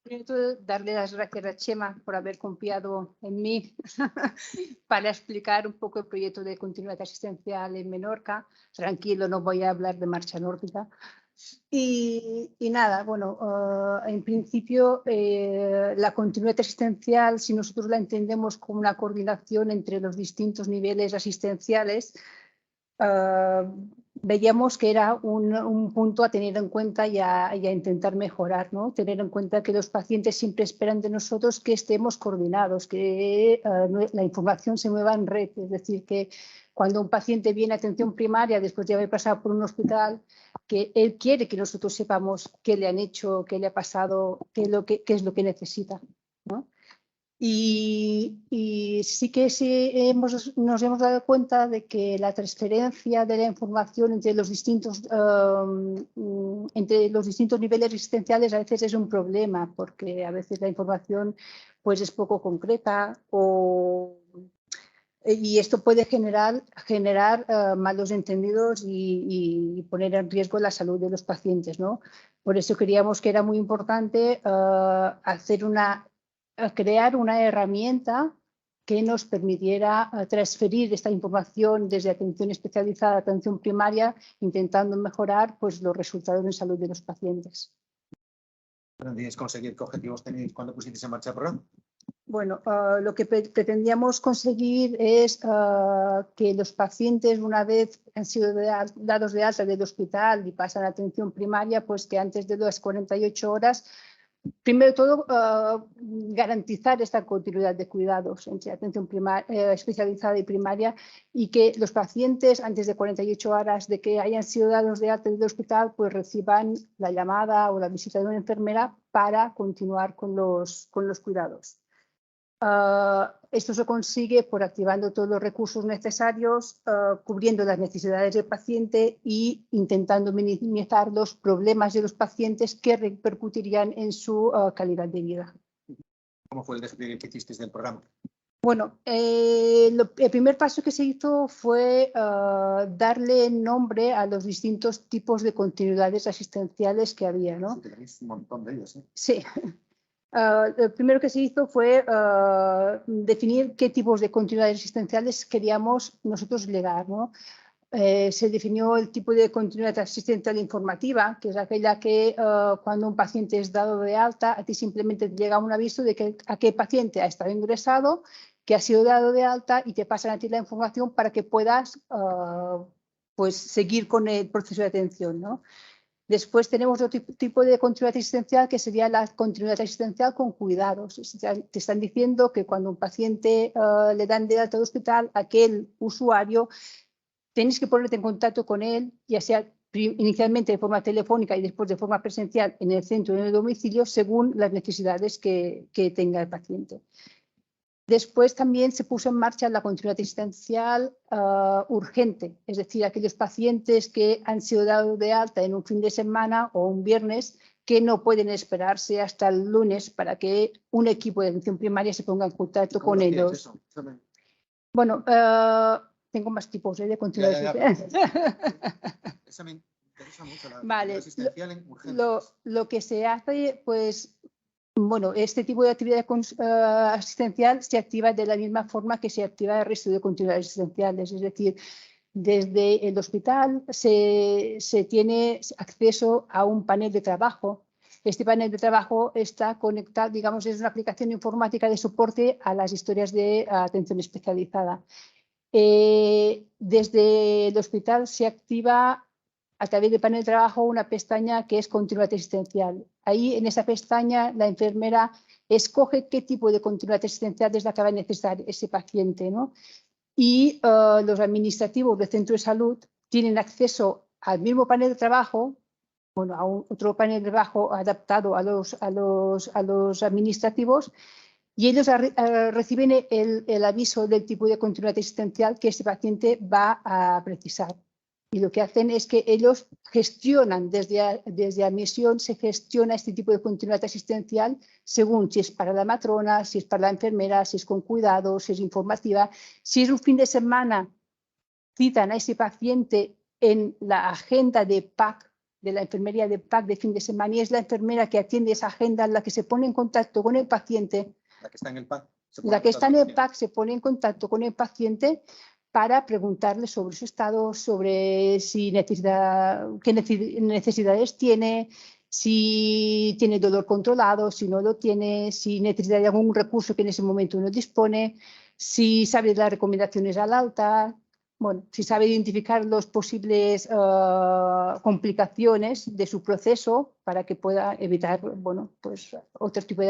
Primero, darle las gracias a Chema por haber confiado en mí para explicar un poco el proyecto de continuidad asistencial en Menorca. Tranquilo, no voy a hablar de marcha nórdica. Y nada, bueno, en principio la continuidad asistencial, si nosotros la entendemos como una coordinación entre los distintos niveles asistenciales, veíamos que era un punto a tener en cuenta y a intentar mejorar, ¿no? Tener en cuenta que los pacientes siempre esperan de nosotros que estemos coordinados, que la información se mueva en red, es decir, que cuando un paciente viene a atención primaria después de haber pasado por un hospital, que él quiere que nosotros sepamos qué le han hecho, qué le ha pasado, qué es lo que necesita, ¿no? Y sí que nos hemos dado cuenta de que la transferencia de la información entre los distintos niveles asistenciales a veces es un problema, porque a veces la información pues, es poco concreta y esto puede generar malos entendidos y poner en riesgo la salud de los pacientes, ¿no? Por eso creíamos que era muy importante crear una herramienta que nos permitiera transferir esta información desde atención especializada a atención primaria, intentando mejorar pues, los resultados en salud de los pacientes. ¿Pretendíais conseguir qué objetivos tenéis cuando pusisteis en marcha el programa? Bueno, lo que pretendíamos conseguir es que los pacientes, una vez han sido dados de alta del hospital y pasan a atención primaria, pues que antes de las 48 horas, primero de todo, garantizar esta continuidad de cuidados entre atención especializada y primaria, y que los pacientes, antes de 48 horas de que hayan sido dados de alta del hospital, pues reciban la llamada o la visita de una enfermera para continuar con los cuidados. Esto se consigue por activando todos los recursos necesarios, cubriendo las necesidades del paciente y intentando minimizar los problemas de los pacientes que repercutirían en su calidad de vida. ¿Cómo fue el despliegue que hicisteis del programa? Bueno, el primer paso que se hizo fue darle nombre a los distintos tipos de continuidades asistenciales que había, ¿no? Sí, tenéis un montón de ellos, ¿eh? Sí. Lo primero que se hizo fue definir qué tipos de continuidades asistenciales queríamos nosotros llegar, ¿no? Se definió el tipo de continuidad asistencial informativa, que es aquella que cuando un paciente es dado de alta, a ti simplemente te llega un aviso de que aquel paciente ha estado ingresado que has sido dado de alta y te pasan a ti la información para que puedas pues seguir con el proceso de atención, ¿no? Después tenemos otro tipo de continuidad asistencial que sería la continuidad asistencial con cuidados. Te están diciendo que cuando un paciente le dan de alta al hospital, aquel usuario tenéis que ponerte en contacto con él, ya sea inicialmente de forma telefónica y después de forma presencial en el centro o en el domicilio, según las necesidades que tenga el paciente. Después también se puso en marcha la continuidad asistencial urgente, es decir, aquellos pacientes que han sido dados de alta en un fin de semana o un viernes que no pueden esperarse hasta el lunes para que un equipo de atención primaria se ponga en contacto con ellos. Bueno, tengo más tipos de continuidad asistencial. Esa me interesa mucho, la Vale, asistencial en urgencias. lo que se hace, pues, bueno, este tipo de actividad asistencial se activa de la misma forma que se activa el resto de continuidades asistenciales, es decir, desde el hospital se tiene acceso a un panel de trabajo. Este panel de trabajo está conectado, digamos, es una aplicación informática de soporte a las historias de atención especializada. Desde el hospital se activa a través del panel de trabajo una pestaña que es continuidad asistencial. Ahí, en esa pestaña, la enfermera escoge qué tipo de continuidad asistencial es la que va a necesitar ese paciente, ¿no? Y los administrativos del centro de salud tienen acceso al mismo panel de trabajo, bueno, a otro panel de trabajo adaptado a los administrativos, y ellos reciben el aviso del tipo de continuidad asistencial que este paciente va a precisar. Y lo que hacen es que ellos gestionan, desde admisión, se gestiona este tipo de continuidad asistencial según si es para la matrona, si es para la enfermera, si es con cuidado, si es informativa. Si es un fin de semana, citan a ese paciente en la agenda de PAC, de la enfermería de PAC de fin de semana, y es la enfermera que atiende esa agenda la que se pone en contacto con el paciente. La que está en el PAC. La que está en el PAC se pone en contacto con el paciente para preguntarle sobre su estado, sobre si qué necesidades tiene, si tiene dolor controlado, si no lo tiene, si necesita de algún recurso que en ese momento no dispone, si sabe las recomendaciones al alta, bueno, si sabe identificar las posibles complicaciones de su proceso para que pueda evitar, bueno, pues otro tipo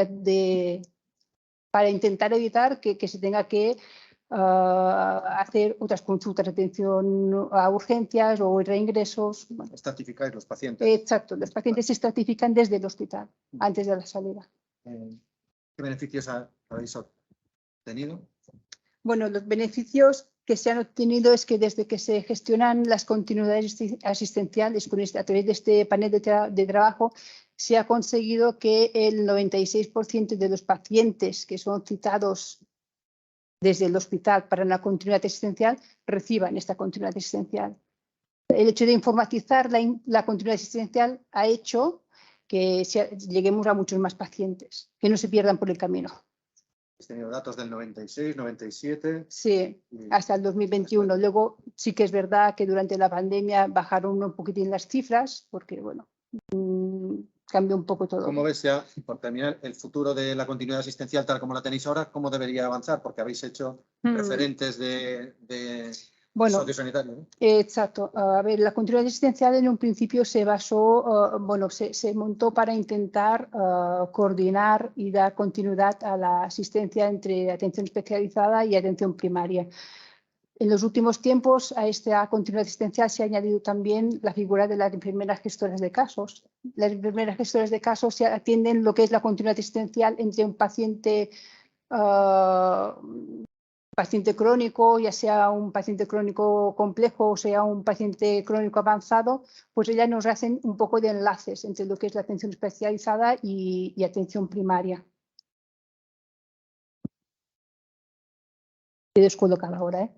para intentar evitar que se tenga que hacer otras consultas de atención a urgencias o reingresos. Bueno. Estratificar los pacientes. Exacto, los pacientes se estratifican desde el hospital, antes de la salida. ¿Qué beneficios habéis obtenido? Bueno, los beneficios que se han obtenido es que desde que se gestionan las continuidades asistenciales a través de este panel de trabajo, se ha conseguido que el 96% de los pacientes que son citados desde el hospital para una continuidad asistencial reciban esta continuidad asistencial. El hecho de informatizar la continuidad asistencial ha hecho que lleguemos a muchos más pacientes, que no se pierdan por el camino. ¿Has tenido datos del 96, 97? Sí, hasta el 2021. Luego sí que es verdad que durante la pandemia bajaron un poquitín las cifras, porque bueno, cambió un poco todo. ¿Cómo ves ya, por terminar, el futuro de la continuidad asistencial tal como la tenéis ahora? ¿Cómo debería avanzar? Porque habéis hecho referentes de sociosanitario, ¿no? Exacto. A ver, la continuidad asistencial en un principio se basó, se montó para intentar coordinar y dar continuidad a la asistencia entre atención especializada y atención primaria. En los últimos tiempos a esta continuidad asistencial se ha añadido también la figura de las enfermeras gestoras de casos. Las enfermeras gestoras de casos se atienden lo que es la continuidad asistencial entre un paciente crónico, ya sea un paciente crónico complejo o sea un paciente crónico avanzado, pues ellas nos hacen un poco de enlaces entre lo que es la atención especializada y atención primaria. Te he descolocado ahora, ¿eh?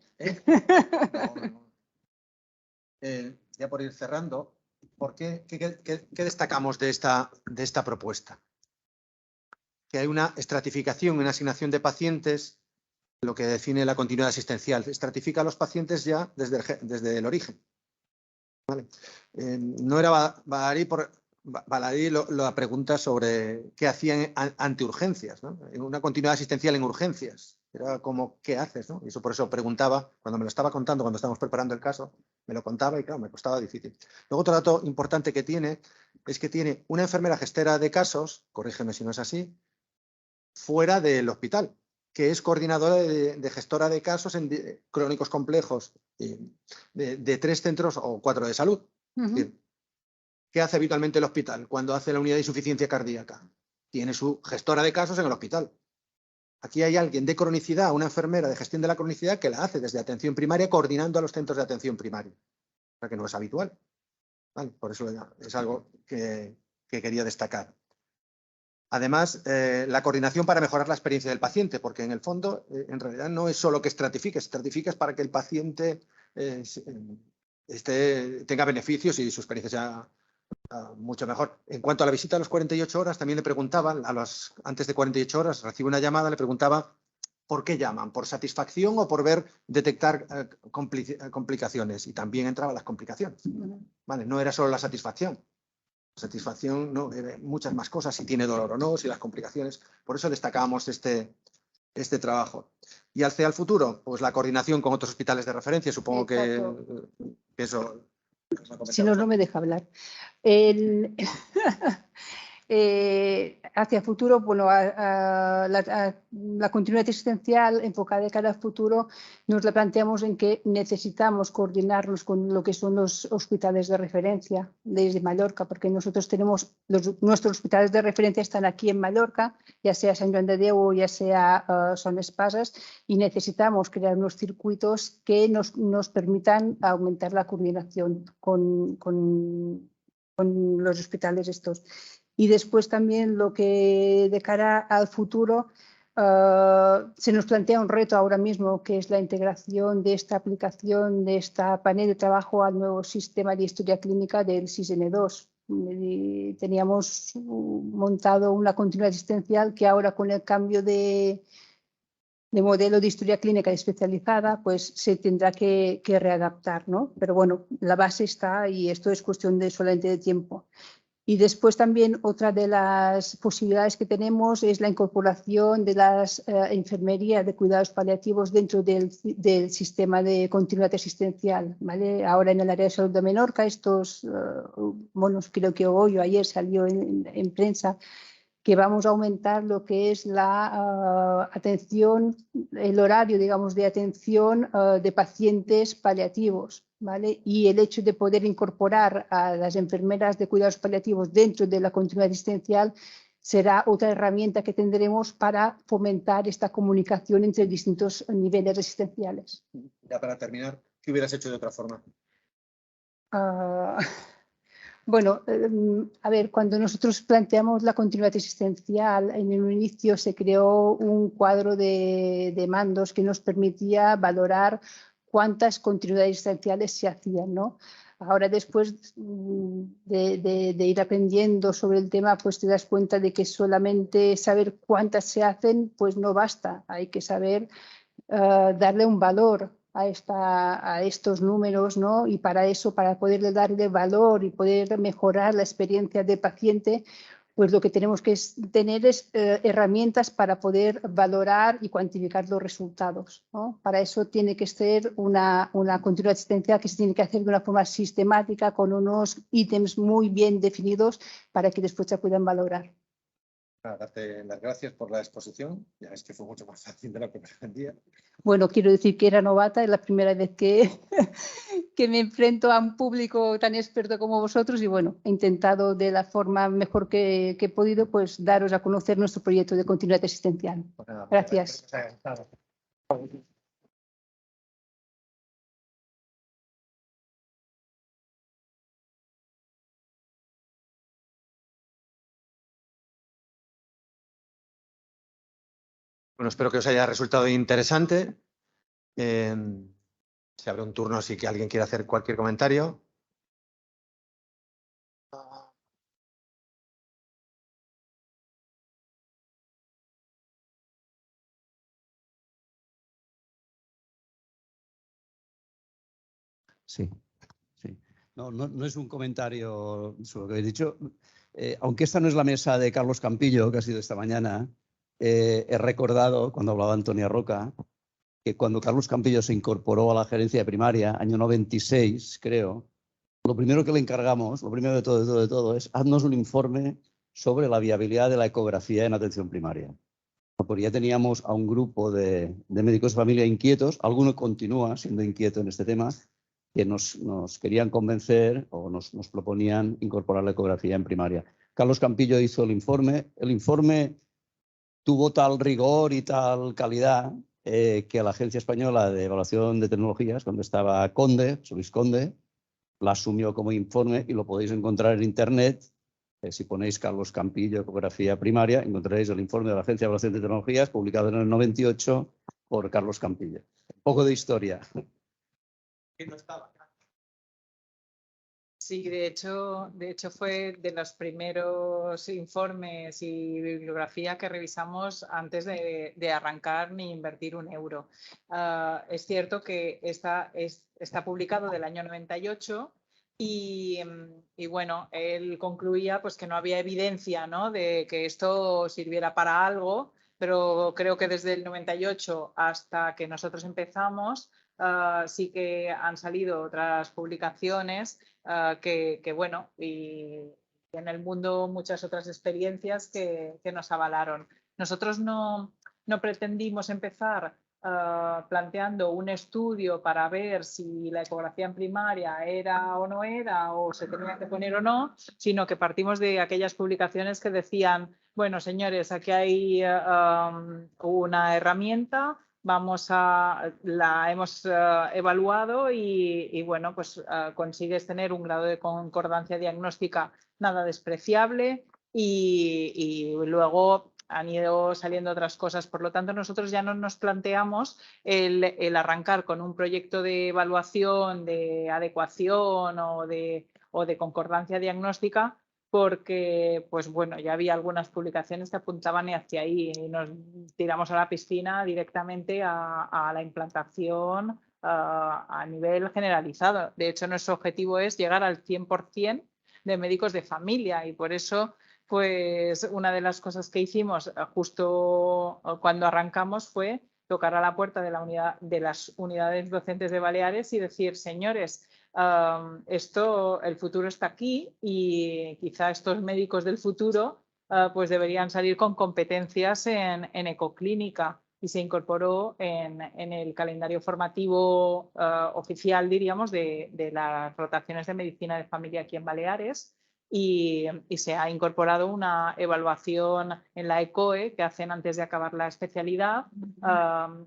Ya por ir cerrando, ¿qué destacamos de esta propuesta? Que hay una estratificación, una asignación de pacientes, lo que define la continuidad asistencial. Estratifica a los pacientes ya desde el origen. ¿Vale? No era baladí la pregunta sobre qué hacían ante urgencias, ¿no? Una continuidad asistencial en urgencias. Era como, ¿qué haces? ¿No? Y eso por eso preguntaba, cuando me lo estaba contando, cuando estábamos preparando el caso, me lo contaba y claro, me costaba difícil. Luego otro dato importante que tiene es que tiene una enfermera gestera de casos, corrígeme si no es así, fuera del hospital, que es coordinadora de gestora de casos crónicos complejos de 3 centros o 4 de salud. Es decir, ¿qué hace habitualmente el hospital cuando hace la unidad de insuficiencia cardíaca? Tiene su gestora de casos en el hospital. Aquí hay alguien de cronicidad, una enfermera de gestión de la cronicidad que la hace desde atención primaria coordinando a los centros de atención primaria. O sea que no es habitual. ¿Vale? Por eso es algo que quería destacar. Además, la coordinación para mejorar la experiencia del paciente, porque en el fondo, en realidad, no es solo que estratifiques para que el paciente tenga beneficios y su experiencia sea mucho mejor. En cuanto a la visita a las 48 horas, también le preguntaban, antes de 48 horas, recibe una llamada, le preguntaba ¿por qué llaman? ¿Por satisfacción o por detectar complicaciones? Y también entraban las complicaciones. ¿Vale? No era solo la satisfacción. Satisfacción, no, muchas más cosas, si tiene dolor o no, si las complicaciones. Por eso destacábamos este trabajo. Y hacia el futuro, pues la coordinación con otros hospitales de referencia, supongo que eso... Si no, no me deja hablar. Hacia el futuro, bueno, la continuidad existencial enfocada de cara al futuro nos la planteamos en que necesitamos coordinarnos con lo que son los hospitales de referencia desde Mallorca, porque nosotros tenemos, nuestros hospitales de referencia están aquí en Mallorca, ya sea Sant Joan de Déu o ya sea Son Espases, y necesitamos crear unos circuitos que nos permitan aumentar la coordinación con los hospitales estos. Y después también lo que de cara al futuro se nos plantea un reto ahora mismo, que es la integración de esta aplicación, de esta panel de trabajo al nuevo sistema de historia clínica del SIS-N2. Teníamos montado una continuidad asistencial que ahora con el cambio de modelo de historia clínica especializada, pues se tendrá que readaptar, ¿no? Pero bueno, la base está y esto es cuestión solamente de tiempo. Y después también otra de las posibilidades que tenemos es la incorporación de las enfermerías de cuidados paliativos dentro del sistema de continuidad asistencial, ¿vale? Ahora en el área de salud de Menorca, creo que hoy o ayer salió en prensa, que vamos a aumentar lo que es la atención, el horario, digamos, de atención de pacientes paliativos, ¿vale? Y el hecho de poder incorporar a las enfermeras de cuidados paliativos dentro de la continuidad asistencial será otra herramienta que tendremos para fomentar esta comunicación entre distintos niveles asistenciales. Ya para terminar, ¿qué hubieras hecho de otra forma? Bueno, a ver, cuando nosotros planteamos la continuidad asistencial, en el inicio se creó un cuadro de mandos que nos permitía valorar cuántas continuidades asistenciales se hacían, ¿no? Ahora, después de ir aprendiendo sobre el tema, pues te das cuenta de que solamente saber cuántas se hacen, pues no basta. Hay que saber darle un valor a estos números, ¿no? Y para eso, para poderle darle valor y poder mejorar la experiencia del paciente, pues lo que tenemos que tener es herramientas para poder valorar y cuantificar los resultados, ¿no? Para eso tiene que ser una continuidad asistencial que se tiene que hacer de una forma sistemática, con unos ítems muy bien definidos para que después se puedan valorar. Darte las gracias por la exposición. Ya es que fue mucho más fácil de lo que pretendía. Bueno, quiero decir que era novata, es la primera vez que me enfrento a un público tan experto como vosotros y bueno, he intentado de la forma mejor que he podido pues daros a conocer nuestro proyecto de continuidad asistencial. Gracias. Bueno, espero que os haya resultado interesante. Se abre un turno si alguien quiere hacer cualquier comentario. Sí. No es un comentario sobre lo que habéis dicho. Aunque esta no es la mesa de Carlos Campillo, que ha sido esta mañana, he recordado, cuando hablaba Antonia Roca, que cuando Carlos Campillo se incorporó a la gerencia de primaria, año 96, creo, lo primero que le encargamos, lo primero de todo, es haznos un informe sobre la viabilidad de la ecografía en atención primaria. Porque ya teníamos a un grupo de médicos de familia inquietos, alguno continúa siendo inquieto en este tema, que nos querían convencer o nos proponían incorporar la ecografía en primaria. Carlos Campillo hizo el informe. El informe tuvo tal rigor y tal calidad que la Agencia Española de Evaluación de Tecnologías, cuando estaba Conde, Luis Conde, la asumió como informe y lo podéis encontrar en Internet. Si ponéis Carlos Campillo, ecografía primaria, encontraréis el informe de la Agencia de Evaluación de Tecnologías publicado en el 98 por Carlos Campillo. Un poco de historia. Sí, de hecho fue de los primeros informes y bibliografía que revisamos antes de arrancar ni invertir un euro. Es cierto que está publicado del año 98 y bueno, él concluía pues que no había evidencia, ¿no?, de que esto sirviera para algo, pero creo que desde el 98 hasta que nosotros empezamos sí que han salido otras publicaciones que bueno, y en el mundo muchas otras experiencias que nos avalaron. Nosotros no pretendimos empezar planteando un estudio para ver si la ecografía en primaria era o no era, o se tenía que poner o no, sino que partimos de aquellas publicaciones que decían, bueno, señores, aquí hay una herramienta, la hemos evaluado y bueno, pues consigues tener un grado de concordancia diagnóstica nada despreciable y luego han ido saliendo otras cosas. Por lo tanto, nosotros ya no nos planteamos el arrancar con un proyecto de evaluación, de adecuación o de concordancia diagnóstica, porque pues bueno, ya había algunas publicaciones que apuntaban hacia ahí y nos tiramos a la piscina directamente a la implantación a nivel generalizado. De hecho, nuestro objetivo es llegar al 100% de médicos de familia y por eso pues una de las cosas que hicimos justo cuando arrancamos fue tocar a la puerta de las unidades docentes de Baleares y decir, señores, el futuro está aquí y quizá estos médicos del futuro pues deberían salir con competencias en ecoclínica y se incorporó en el calendario formativo oficial, diríamos, de las rotaciones de medicina de familia aquí en Baleares. Y se ha incorporado una evaluación en la ECOE que hacen antes de acabar la especialidad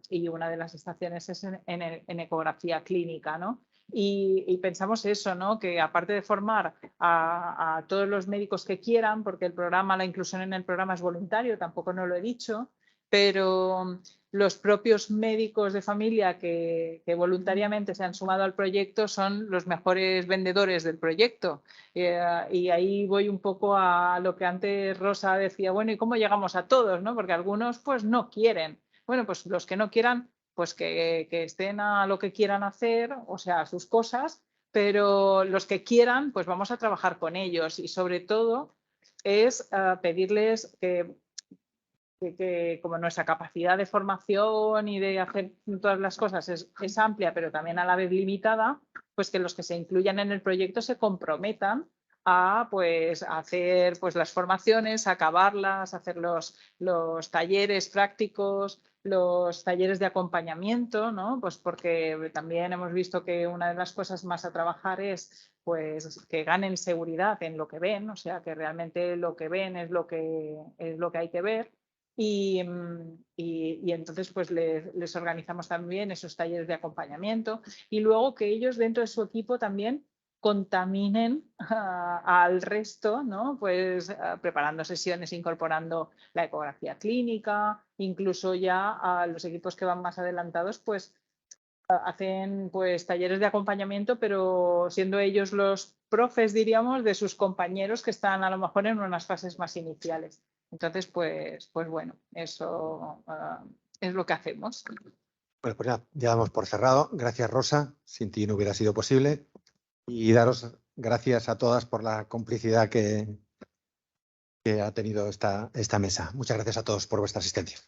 y una de las estaciones es en ecografía clínica, ¿no? Y pensamos eso, ¿no?, que aparte de formar a todos los médicos que quieran, porque la inclusión en el programa es voluntario, tampoco no lo he dicho, pero los propios médicos de familia que voluntariamente se han sumado al proyecto son los mejores vendedores del proyecto. Y ahí voy un poco a lo que antes Rosa decía, bueno, ¿y cómo llegamos a todos?, ¿no? Porque algunos pues no quieren. Bueno, pues los que no quieran, pues que estén a lo que quieran hacer, o sea, a sus cosas, pero los que quieran, pues vamos a trabajar con ellos y sobre todo es pedirles que como nuestra capacidad de formación y de hacer todas las cosas es amplia, pero también a la vez limitada, pues que los que se incluyan en el proyecto se comprometan a pues hacer pues las formaciones, acabarlas, hacer los talleres prácticos, los talleres de acompañamiento, ¿no? Pues porque también hemos visto que una de las cosas más a trabajar es pues que ganen seguridad en lo que ven, o sea, que realmente lo que ven es lo que hay que ver. Y entonces pues les organizamos también esos talleres de acompañamiento y luego que ellos dentro de su equipo también contaminen al resto, ¿no? Pues preparando sesiones, incorporando la ecografía clínica, incluso ya a los equipos que van más adelantados pues hacen pues talleres de acompañamiento, pero siendo ellos los profes, diríamos, de sus compañeros que están a lo mejor en unas fases más iniciales. Entonces, pues bueno, eso es lo que hacemos. Bueno, pues ya damos por cerrado. Gracias, Rosa. Sin ti no hubiera sido posible. Y daros gracias a todas por la complicidad que que ha tenido esta mesa. Muchas gracias a todos por vuestra asistencia.